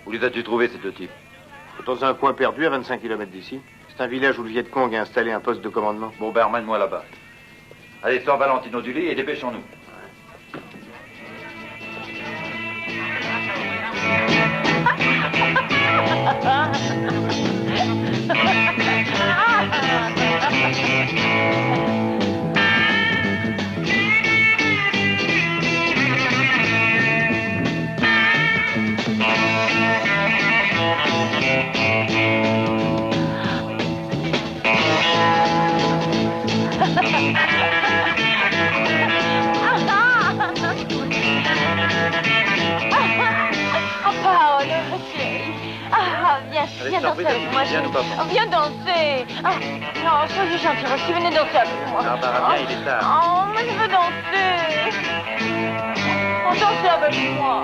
Où les as-tu trouvés, ces deux types? Dans un coin perdu à 25 km d'ici. C'est un village où le Viet Cong a installé un poste de commandement. Bon, ben, emmène-moi là-bas. Allez, sors Valentino du lit et dépêchons-nous. Viens danser avec moi. Viens danser. Ah, non, soyez gentil, Rossi, venez danser avec moi. Ah, bah, viens, il est tard. Oh, mais je veux danser. Oh, dansez avec moi.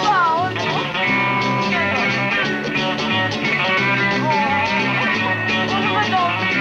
Oh, non. Oh, je veux danser.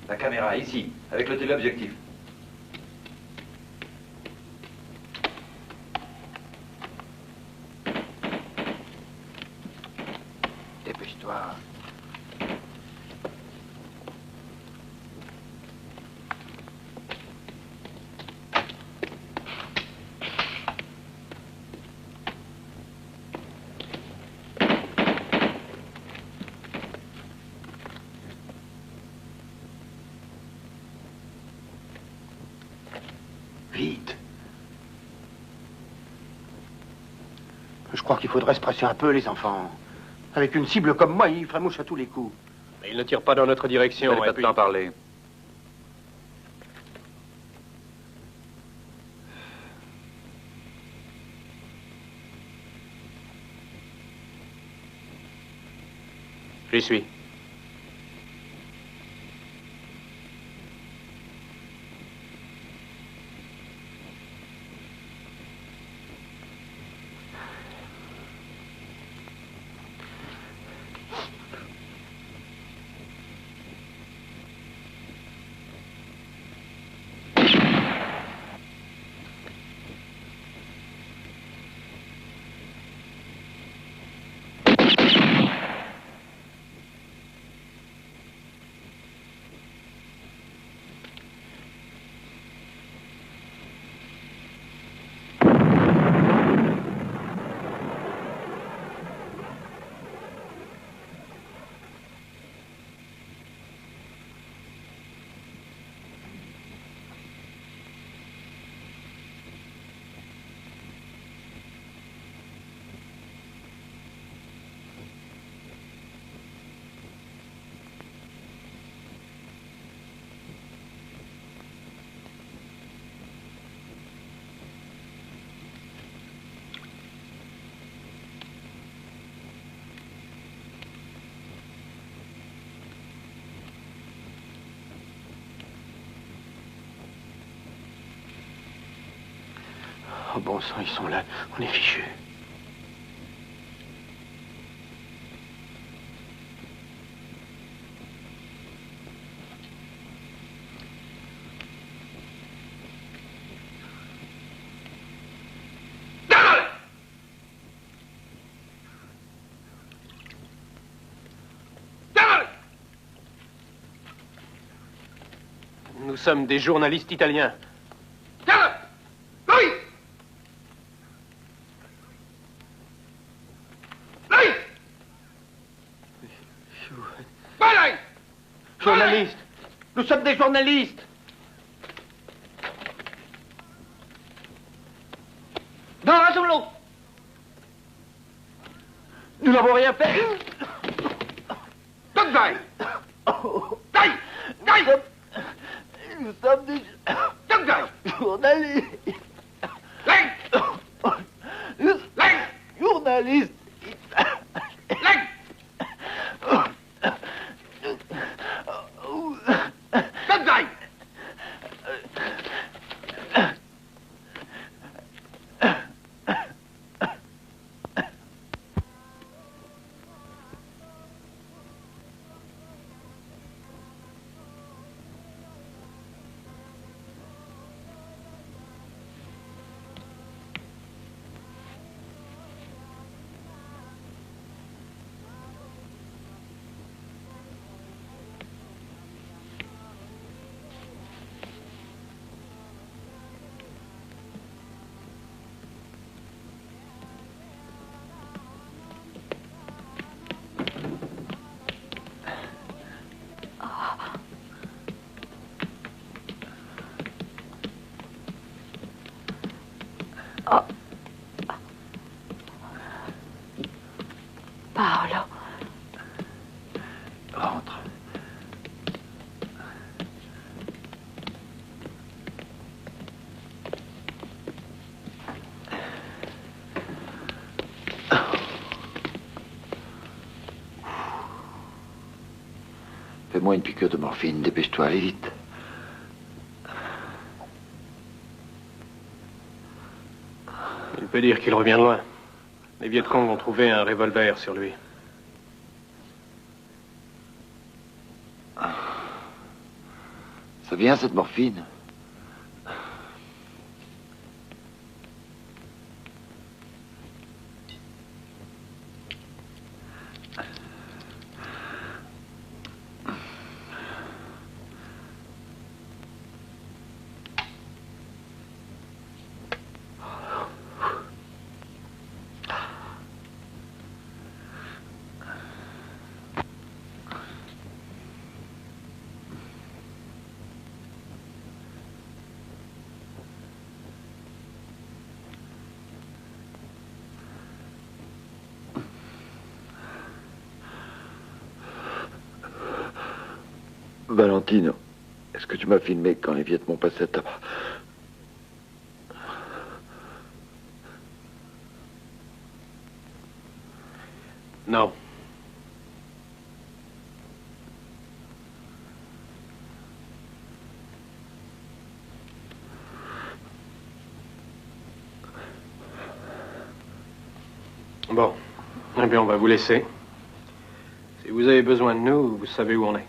La caméra, ici, avec le téléobjectif. Dépêche-toi. Vite. Je crois qu'il faudrait se presser un peu, les enfants. Avec une cible comme moi, il ferait mouche à tous les coups. Mais il ne tire pas dans notre direction. Vous n'allez pas de temps parler. J'y suis. Oh bon sang, ils sont là. On est fichus. Nous sommes des journalistes italiens. Journalistes. Nous sommes des journalistes. Non, Razzolo. Nous n'avons rien fait. Dai! Dai! Dai! Nous sommes des journalistes. Journalistes. Paolo. Rentre. Fais-moi une piqûre de morphine, dépêche-toi, allez vite. Il peut dire qu'il revient de loin. Les Viet Cong ont trouvé un revolver sur lui. Ça vient, cette morphine? Valentine, est-ce que tu m'as filmé quand les Viet m'ont passé tabac? Non. Bon. Eh bien, on va vous laisser. Si vous avez besoin de nous, vous savez où on est.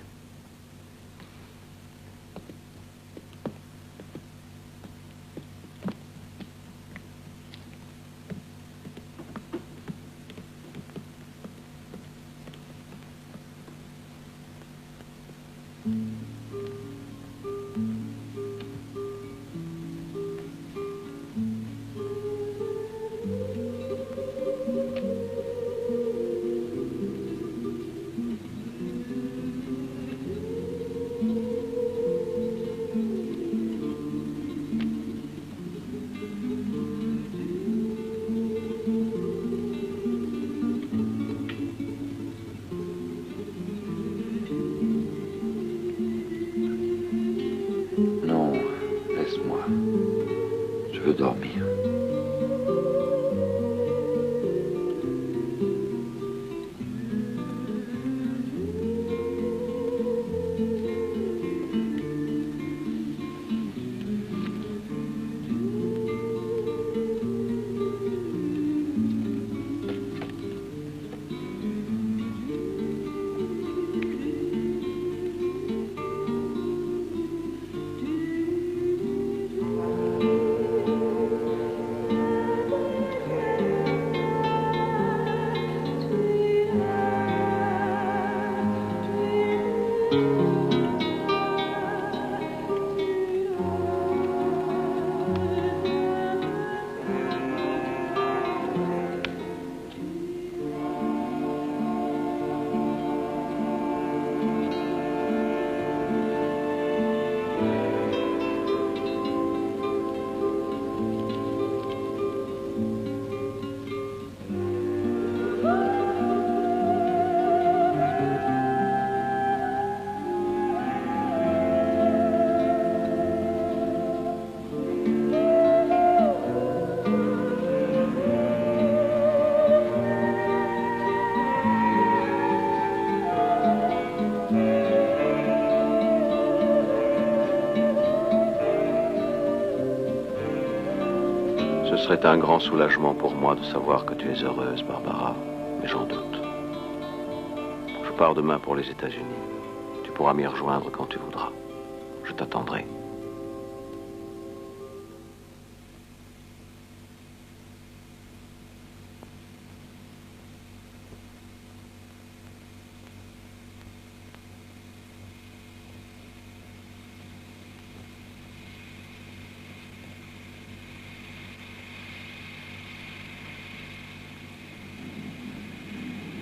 Non, laisse-moi. Je veux dormir. Ce serait un grand soulagement pour moi de savoir que tu es heureuse, Barbara, mais j'en doute. Je pars demain pour les États-Unis. Tu pourras m'y rejoindre quand tu voudras. Je t'attendrai.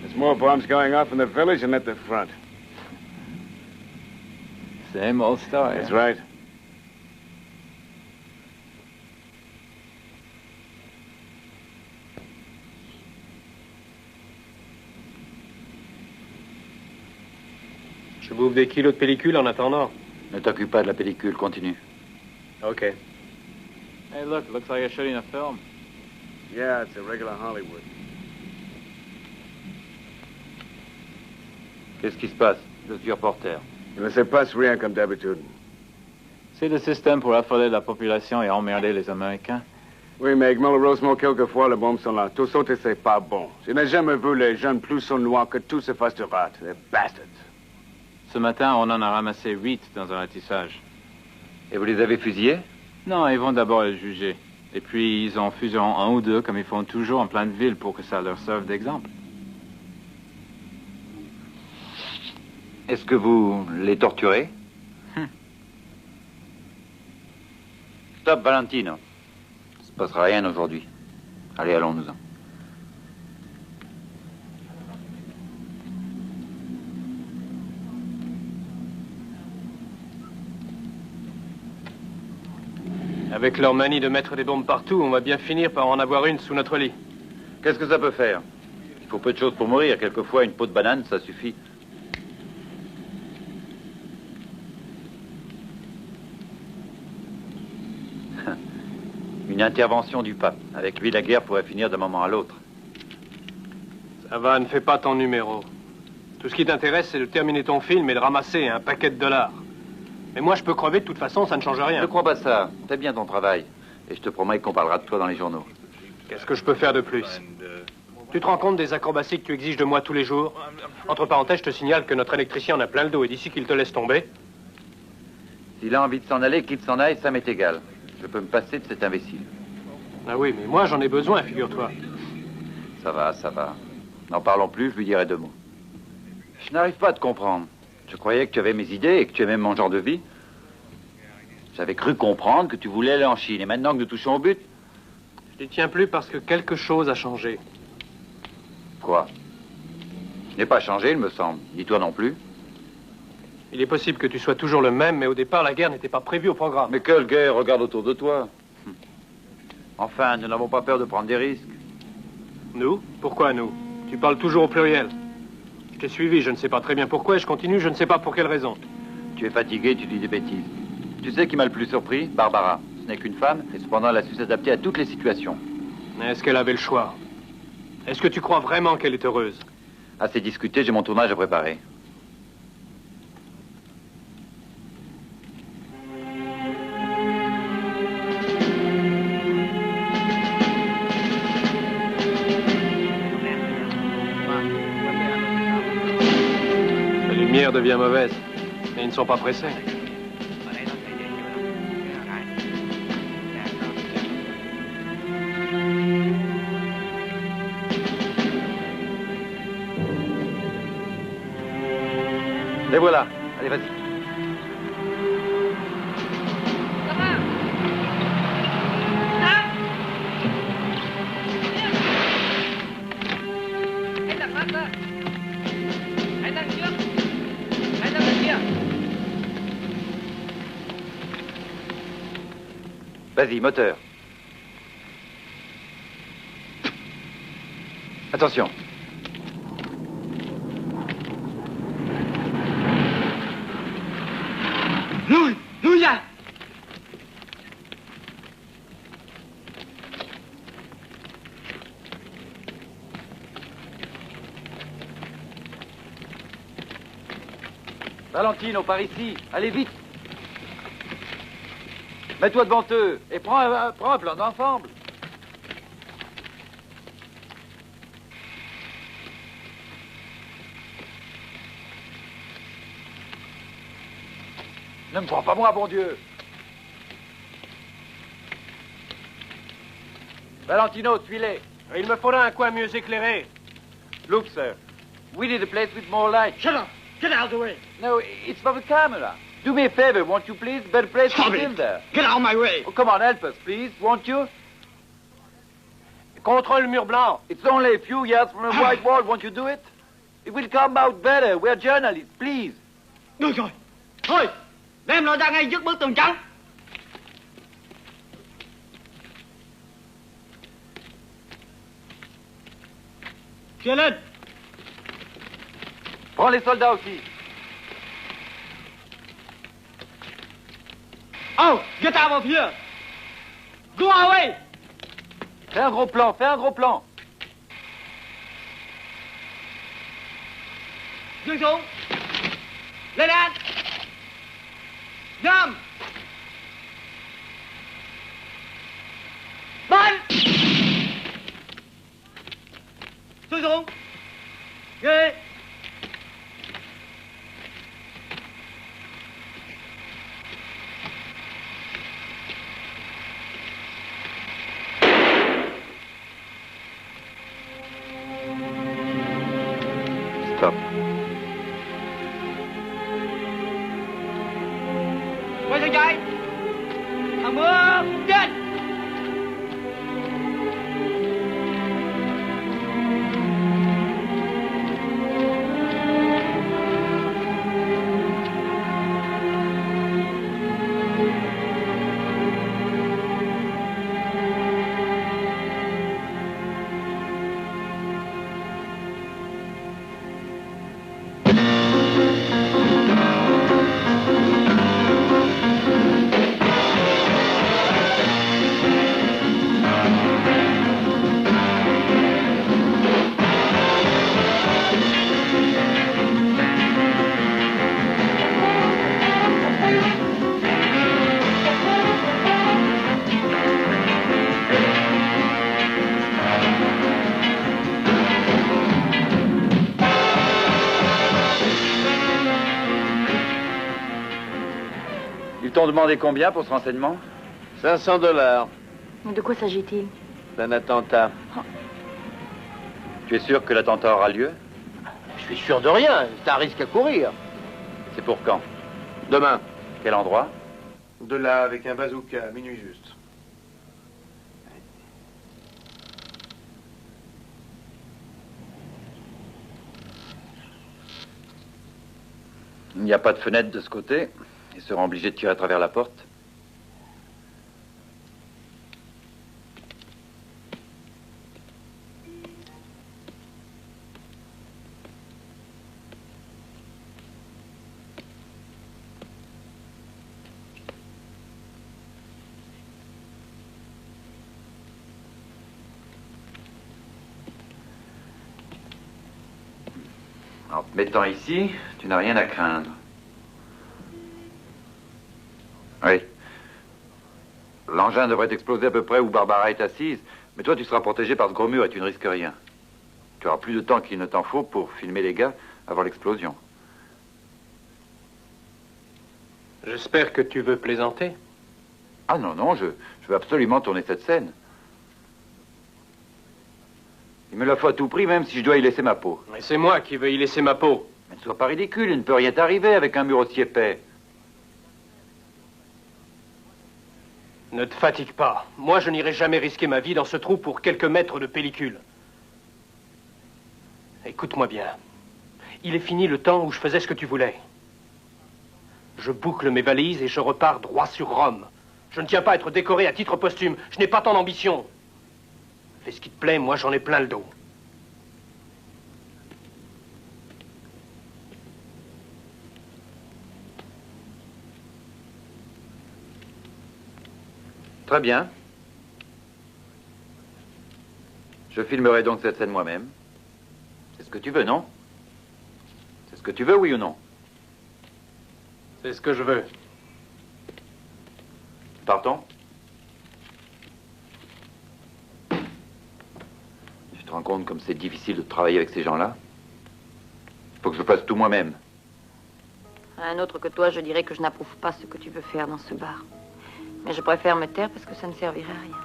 There's more bombs going off in the village than at the front. Same old story. That's right. Je bouffe des kilos de pellicule en attendant. Ne t'occupe pas de la pellicule, continue. OK. Hey, look, looks like you're shooting a film. Yeah, it's a regular Hollywood. Qu'est-ce qui se passe? Je suis reporter. Il ne se passe rien comme d'habitude. C'est le système pour affoler la population et emmerder les Américains. Oui, mais malheureusement, quelquefois, les bombes sont là. Tout sauter, c'est pas bon. Je n'ai jamais vu les jeunes plus sournois que tout se fasse de rate. Les bastards. Ce matin, on en a ramassé 8 dans un ratissage. Et vous les avez fusillés? Non, ils vont d'abord les juger. Et puis, ils en fuseront un ou deux, comme ils font toujours en pleine ville, pour que ça leur serve d'exemple. Est-ce que vous les torturez? Stop, Valentino. Il ne se passera rien aujourd'hui. Allez, allons-nous-en. Avec leur manie de mettre des bombes partout, on va bien finir par en avoir une sous notre lit. Qu'est-ce que ça peut faire? Il faut peu de choses pour mourir. Quelquefois, une peau de banane, ça suffit. Une intervention du pape. Avec lui, la guerre pourrait finir d'un moment à l'autre. Ça va, ne fais pas ton numéro. Tout ce qui t'intéresse, c'est de terminer ton film et de ramasser un paquet de dollars. Mais moi, je peux crever de toute façon, ça ne change rien. Ne crois pas ça. Fais bien ton travail. Et je te promets qu'on parlera de toi dans les journaux. Qu'est-ce que je peux faire de plus? Tu te rends compte des acrobaties que tu exiges de moi tous les jours? Entre parenthèses, je te signale que notre électricien en a plein le dos et d'ici qu'il te laisse tomber. S'il a envie de s'en aller, qu'il s'en aille, ça m'est égal. Je peux me passer de cet imbécile. Ah oui, mais moi j'en ai besoin, figure-toi. Ça va, ça va. N'en parlons plus, je lui dirai 2 mots. Je n'arrive pas à te comprendre. Je croyais que tu avais mes idées et que tu aimais mon genre de vie. J'avais cru comprendre que tu voulais aller en Chine. Et maintenant que nous touchons au but... Je n'y tiens plus parce que quelque chose a changé. Quoi? Je n'ai pas changé, il me semble. Ni toi non plus. Il est possible que tu sois toujours le même, mais au départ, la guerre n'était pas prévue au programme. Mais quelle guerre? Regarde autour de toi. Enfin, nous n'avons pas peur de prendre des risques. Nous? Pourquoi nous? Tu parles toujours au pluriel. Je t'ai suivi, je ne sais pas très bien pourquoi, et je continue, je ne sais pas pour quelle raison. Tu es fatigué, tu dis des bêtises. Tu sais qui m'a le plus surpris? Barbara. Ce n'est qu'une femme, et cependant elle a su s'adapter à toutes les situations. Est-ce qu'elle avait le choix? Est-ce que tu crois vraiment qu'elle est heureuse? Assez discuté, j'ai mon tournage à préparer. La lumière devient mauvaise, mais ils ne sont pas pressés. Les voilà. Allez, vas-y. Vas-y, moteur. Attention. Lui ra. Valentino, par ici. Allez vite. Mets-toi devant eux et prends un plan d'ensemble. Ne me crois pas moi, bon Dieu. Valentino, suis-les. Il me faudra un coin mieux éclairé. Look, sir. We need a place with more light. Shut up. Get out of the way. No, it's for the camera. Do me a favor, won't you please? Better place Stop to it. film there. Get out of my way. Oh, come on, help us, please, won't you? Contrôle le mur blanc. It's only a few yards from the white wall, won't you do it? It will come out better. We're journalists, please. Được rồi. Thôi, đem nó ra ngay trước bức tường trắng. Chia lên. Prends les soldats aussi. Oh, get out of here. Go away. Fais un gros plan, fais un gros plan. Dương xuống. Lên án. Nhâm. Bắn. Dương xuống. Ghê. Stop. Quay sang trái. Thằng mưa trên. Ils t'ont demandé combien pour ce renseignement? 500 $. De quoi s'agit-il? D'un attentat. Tu es sûr que l'attentat aura lieu? Je suis sûr de rien. C'est un risque à courir. C'est pour quand? Demain. Quel endroit? De là, avec un bazooka, à minuit juste. Il n'y a pas de fenêtre de ce côté. Ils seront obligés de tirer à travers la porte. En te mettant ici, tu n'as rien à craindre. Oui. L'engin devrait exploser à peu près où Barbara est assise, mais toi tu seras protégé par ce gros mur et tu ne risques rien. Tu auras plus de temps qu'il ne t'en faut pour filmer les gars avant l'explosion. J'espère que tu veux plaisanter. Ah non, non, je veux absolument tourner cette scène. Il me la faut à tout prix, même si je dois y laisser ma peau. Mais c'est moi qui veux y laisser ma peau. Mais ne sois pas ridicule, il ne peut rien t'arriver avec un mur aussi épais. Ne te fatigue pas. Moi, je n'irai jamais risquer ma vie dans ce trou pour quelques mètres de pellicule. Écoute-moi bien. Il est fini le temps où je faisais ce que tu voulais. Je boucle mes valises et je repars droit sur Rome. Je ne tiens pas à être décoré à titre posthume. Je n'ai pas tant d'ambition. Fais ce qui te plaît, moi j'en ai plein le dos. Très bien. Je filmerai donc cette scène moi-même. C'est ce que tu veux, non? C'est ce que tu veux, oui ou non? C'est ce que je veux. Partons. Tu te rends compte comme c'est difficile de travailler avec ces gens-là? Il faut que je fasse tout moi-même. À un autre que toi, je dirais que je n'approuve pas ce que tu veux faire dans ce bar. Mais je préfère me taire parce que ça ne servirait à rien.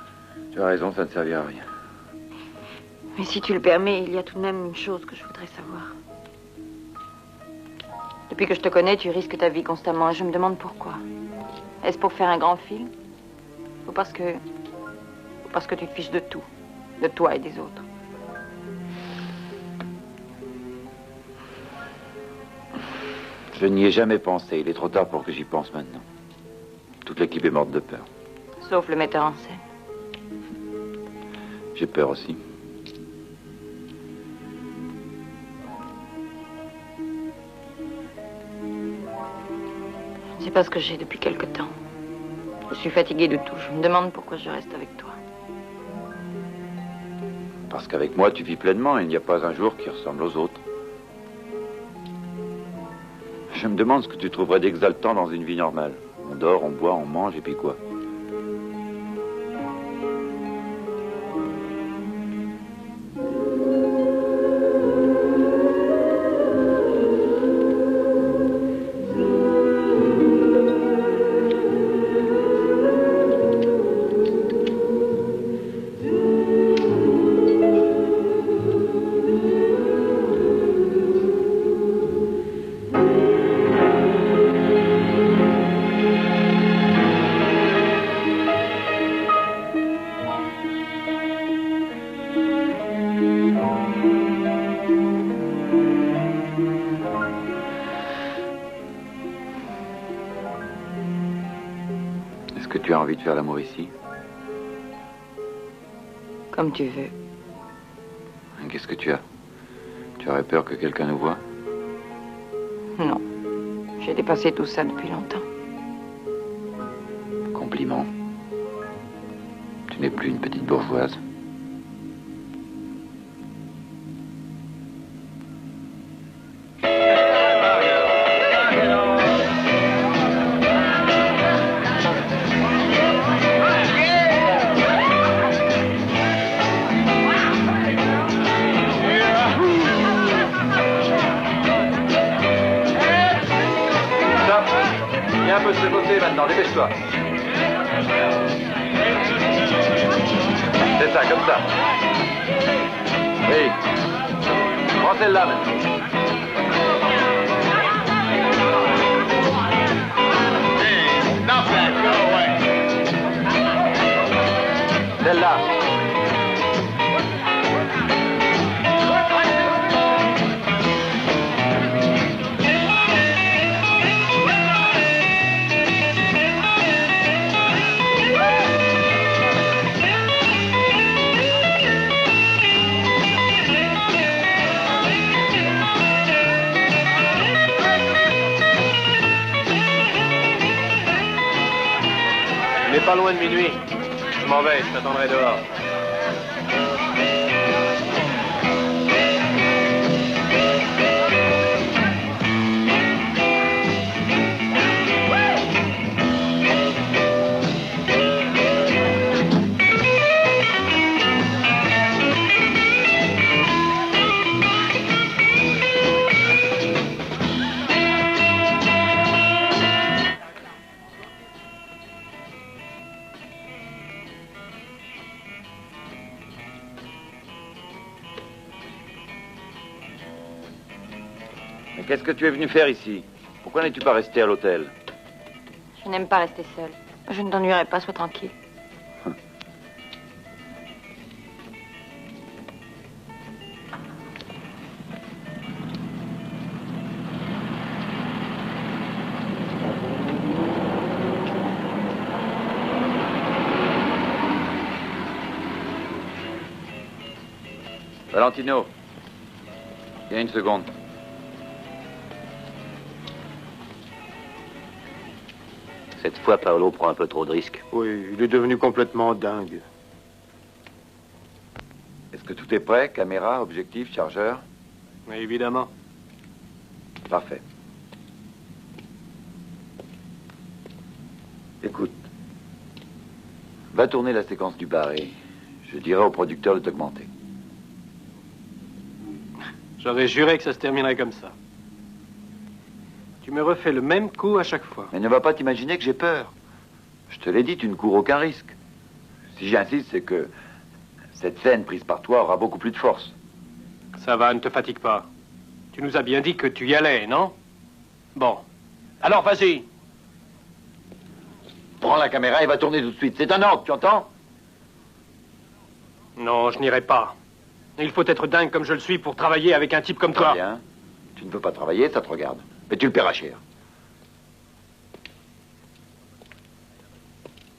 Tu as raison, ça ne servira à rien. Mais si tu le permets, il y a tout de même une chose que je voudrais savoir. Depuis que je te connais, tu risques ta vie constamment et je me demande pourquoi. Est-ce pour faire un grand film? Ou parce que tu te fiches de tout, de toi et des autres? Je n'y ai jamais pensé. Il est trop tard pour que j'y pense maintenant. Toute l'équipe est morte de peur. Sauf le metteur en scène. J'ai peur aussi. C'est pas ce que j'ai depuis quelque temps. Je suis fatiguée de tout. Je me demande pourquoi je reste avec toi. Parce qu'avec moi, tu vis pleinement. Il n'y a pas un jour qui ressemble aux autres. Je me demande ce que tu trouverais d'exaltant dans une vie normale. On dort, on boit, on mange, et puis quoi? Tu as envie de faire l'amour ici? Comme tu veux. Qu'est-ce que tu as? Tu aurais peur que quelqu'un nous voie? Non. J'ai dépassé tout ça depuis longtemps. Compliment. Tu n'es plus une petite bourgeoise. Il y a un peu de beauté maintenant, dépêche-toi. C'est ça, comme ça. Oui. Prends celle-là maintenant. Celle-là. On n'est pas loin de minuit. Je m'en vais, je t'attendrai dehors. Mais qu'est-ce que tu es venu faire ici? Pourquoi n'es-tu pas resté à l'hôtel? Je n'aime pas rester seule. Je ne t'ennuierai pas, sois tranquille. Valentino, il y a une seconde. Cette fois, Paolo prend un peu trop de risques. Oui, il est devenu complètement dingue. Est-ce que tout est prêt? Caméra, objectif, chargeur? Mais évidemment. Parfait. Écoute, va tourner la séquence du bar et je dirai au producteur de t'augmenter. J'aurais juré que ça se terminerait comme ça. Tu me refais le même coup à chaque fois. Mais ne va pas t'imaginer que j'ai peur. Je te l'ai dit, tu ne cours aucun risque. Si j'insiste, c'est que cette scène prise par toi aura beaucoup plus de force. Ça va, ne te fatigue pas. Tu nous as bien dit que tu y allais, non? Bon. Alors, vas-y. Prends la caméra et va tourner tout de suite. C'est un ordre, tu entends? Non, je n'irai pas. Il faut être dingue comme je le suis pour travailler avec un type comme toi. Bien. Tu ne veux pas travailler, ça te regarde. Mais tu le paieras cher.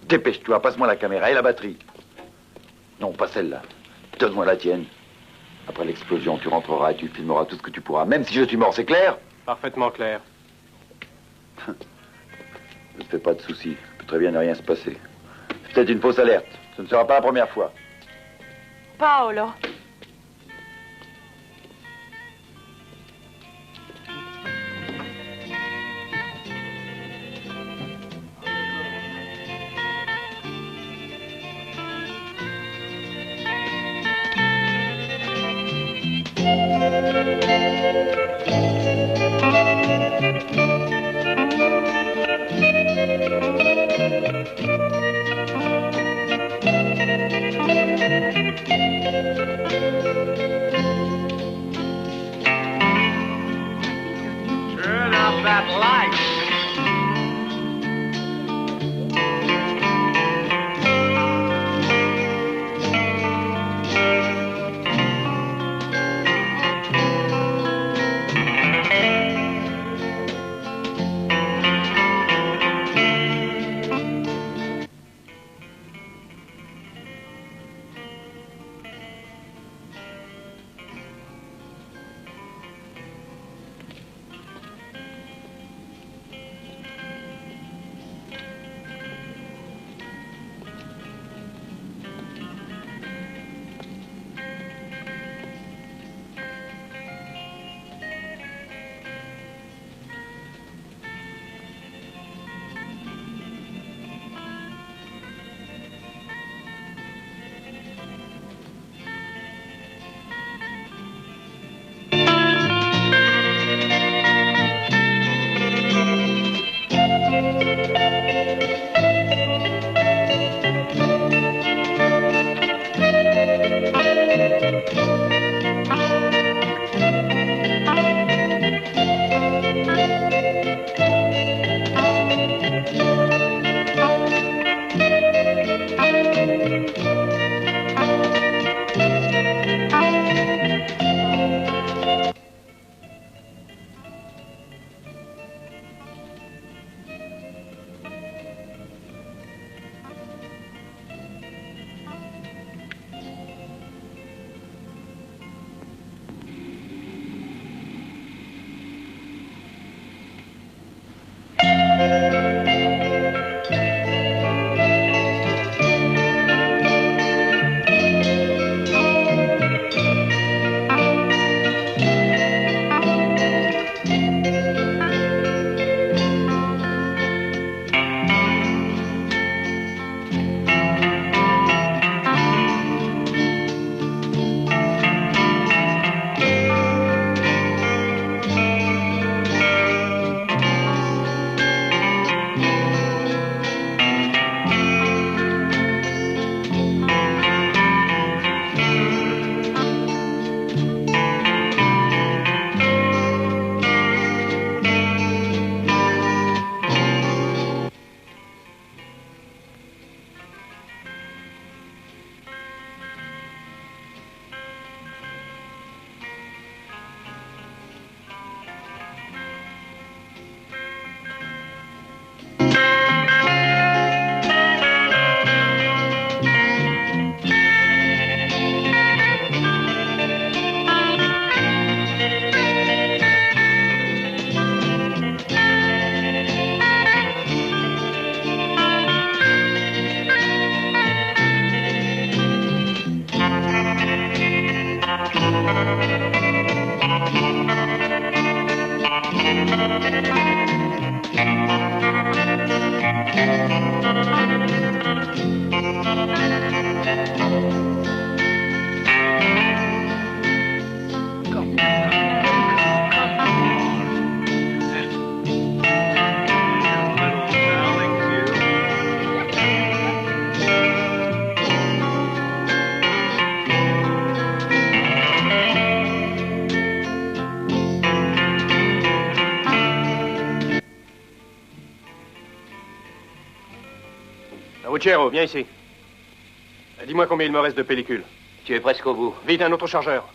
Dépêche-toi, passe-moi la caméra et la batterie. Non, pas celle-là. Donne-moi la tienne. Après l'explosion, tu rentreras et tu filmeras tout ce que tu pourras. Même si je suis mort, c'est clair? Parfaitement clair. Ne te fais pas de soucis. Il peut très bien ne rien se passer. C'est peut-être une fausse alerte. Ce ne sera pas la première fois. Paolo. Ruggiero, viens ici. Dis-moi combien il me reste de pellicule. Tu es presque au bout. Vite, un autre chargeur.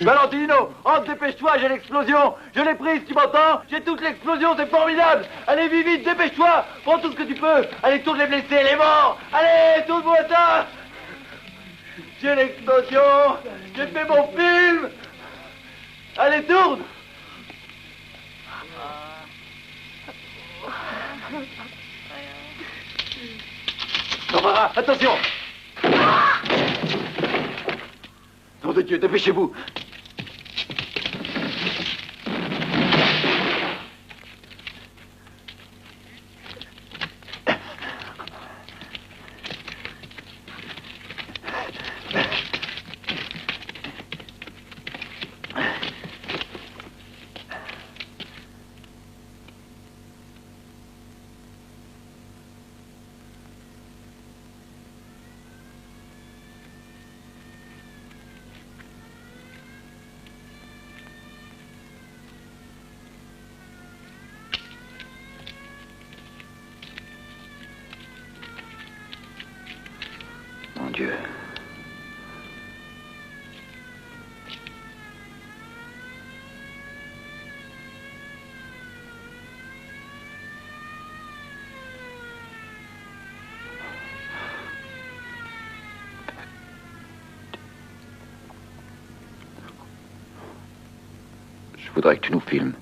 Valentino, rentre, dépêche-toi, j'ai l'explosion. Je l'ai prise, tu m'entends? J'ai toute l'explosion, c'est formidable. Allez, vite, vite, dépêche-toi. Prends tout ce que tu peux. Allez, tourne les blessés, les morts. Allez, tourne-moi ça. J'ai l'explosion. J'ai fait mon film. Allez, tourne. Barbara, attention. Nom de Dieu, dépêchez-vous. Mon Dieu. Je voudrais que tu nous filmes.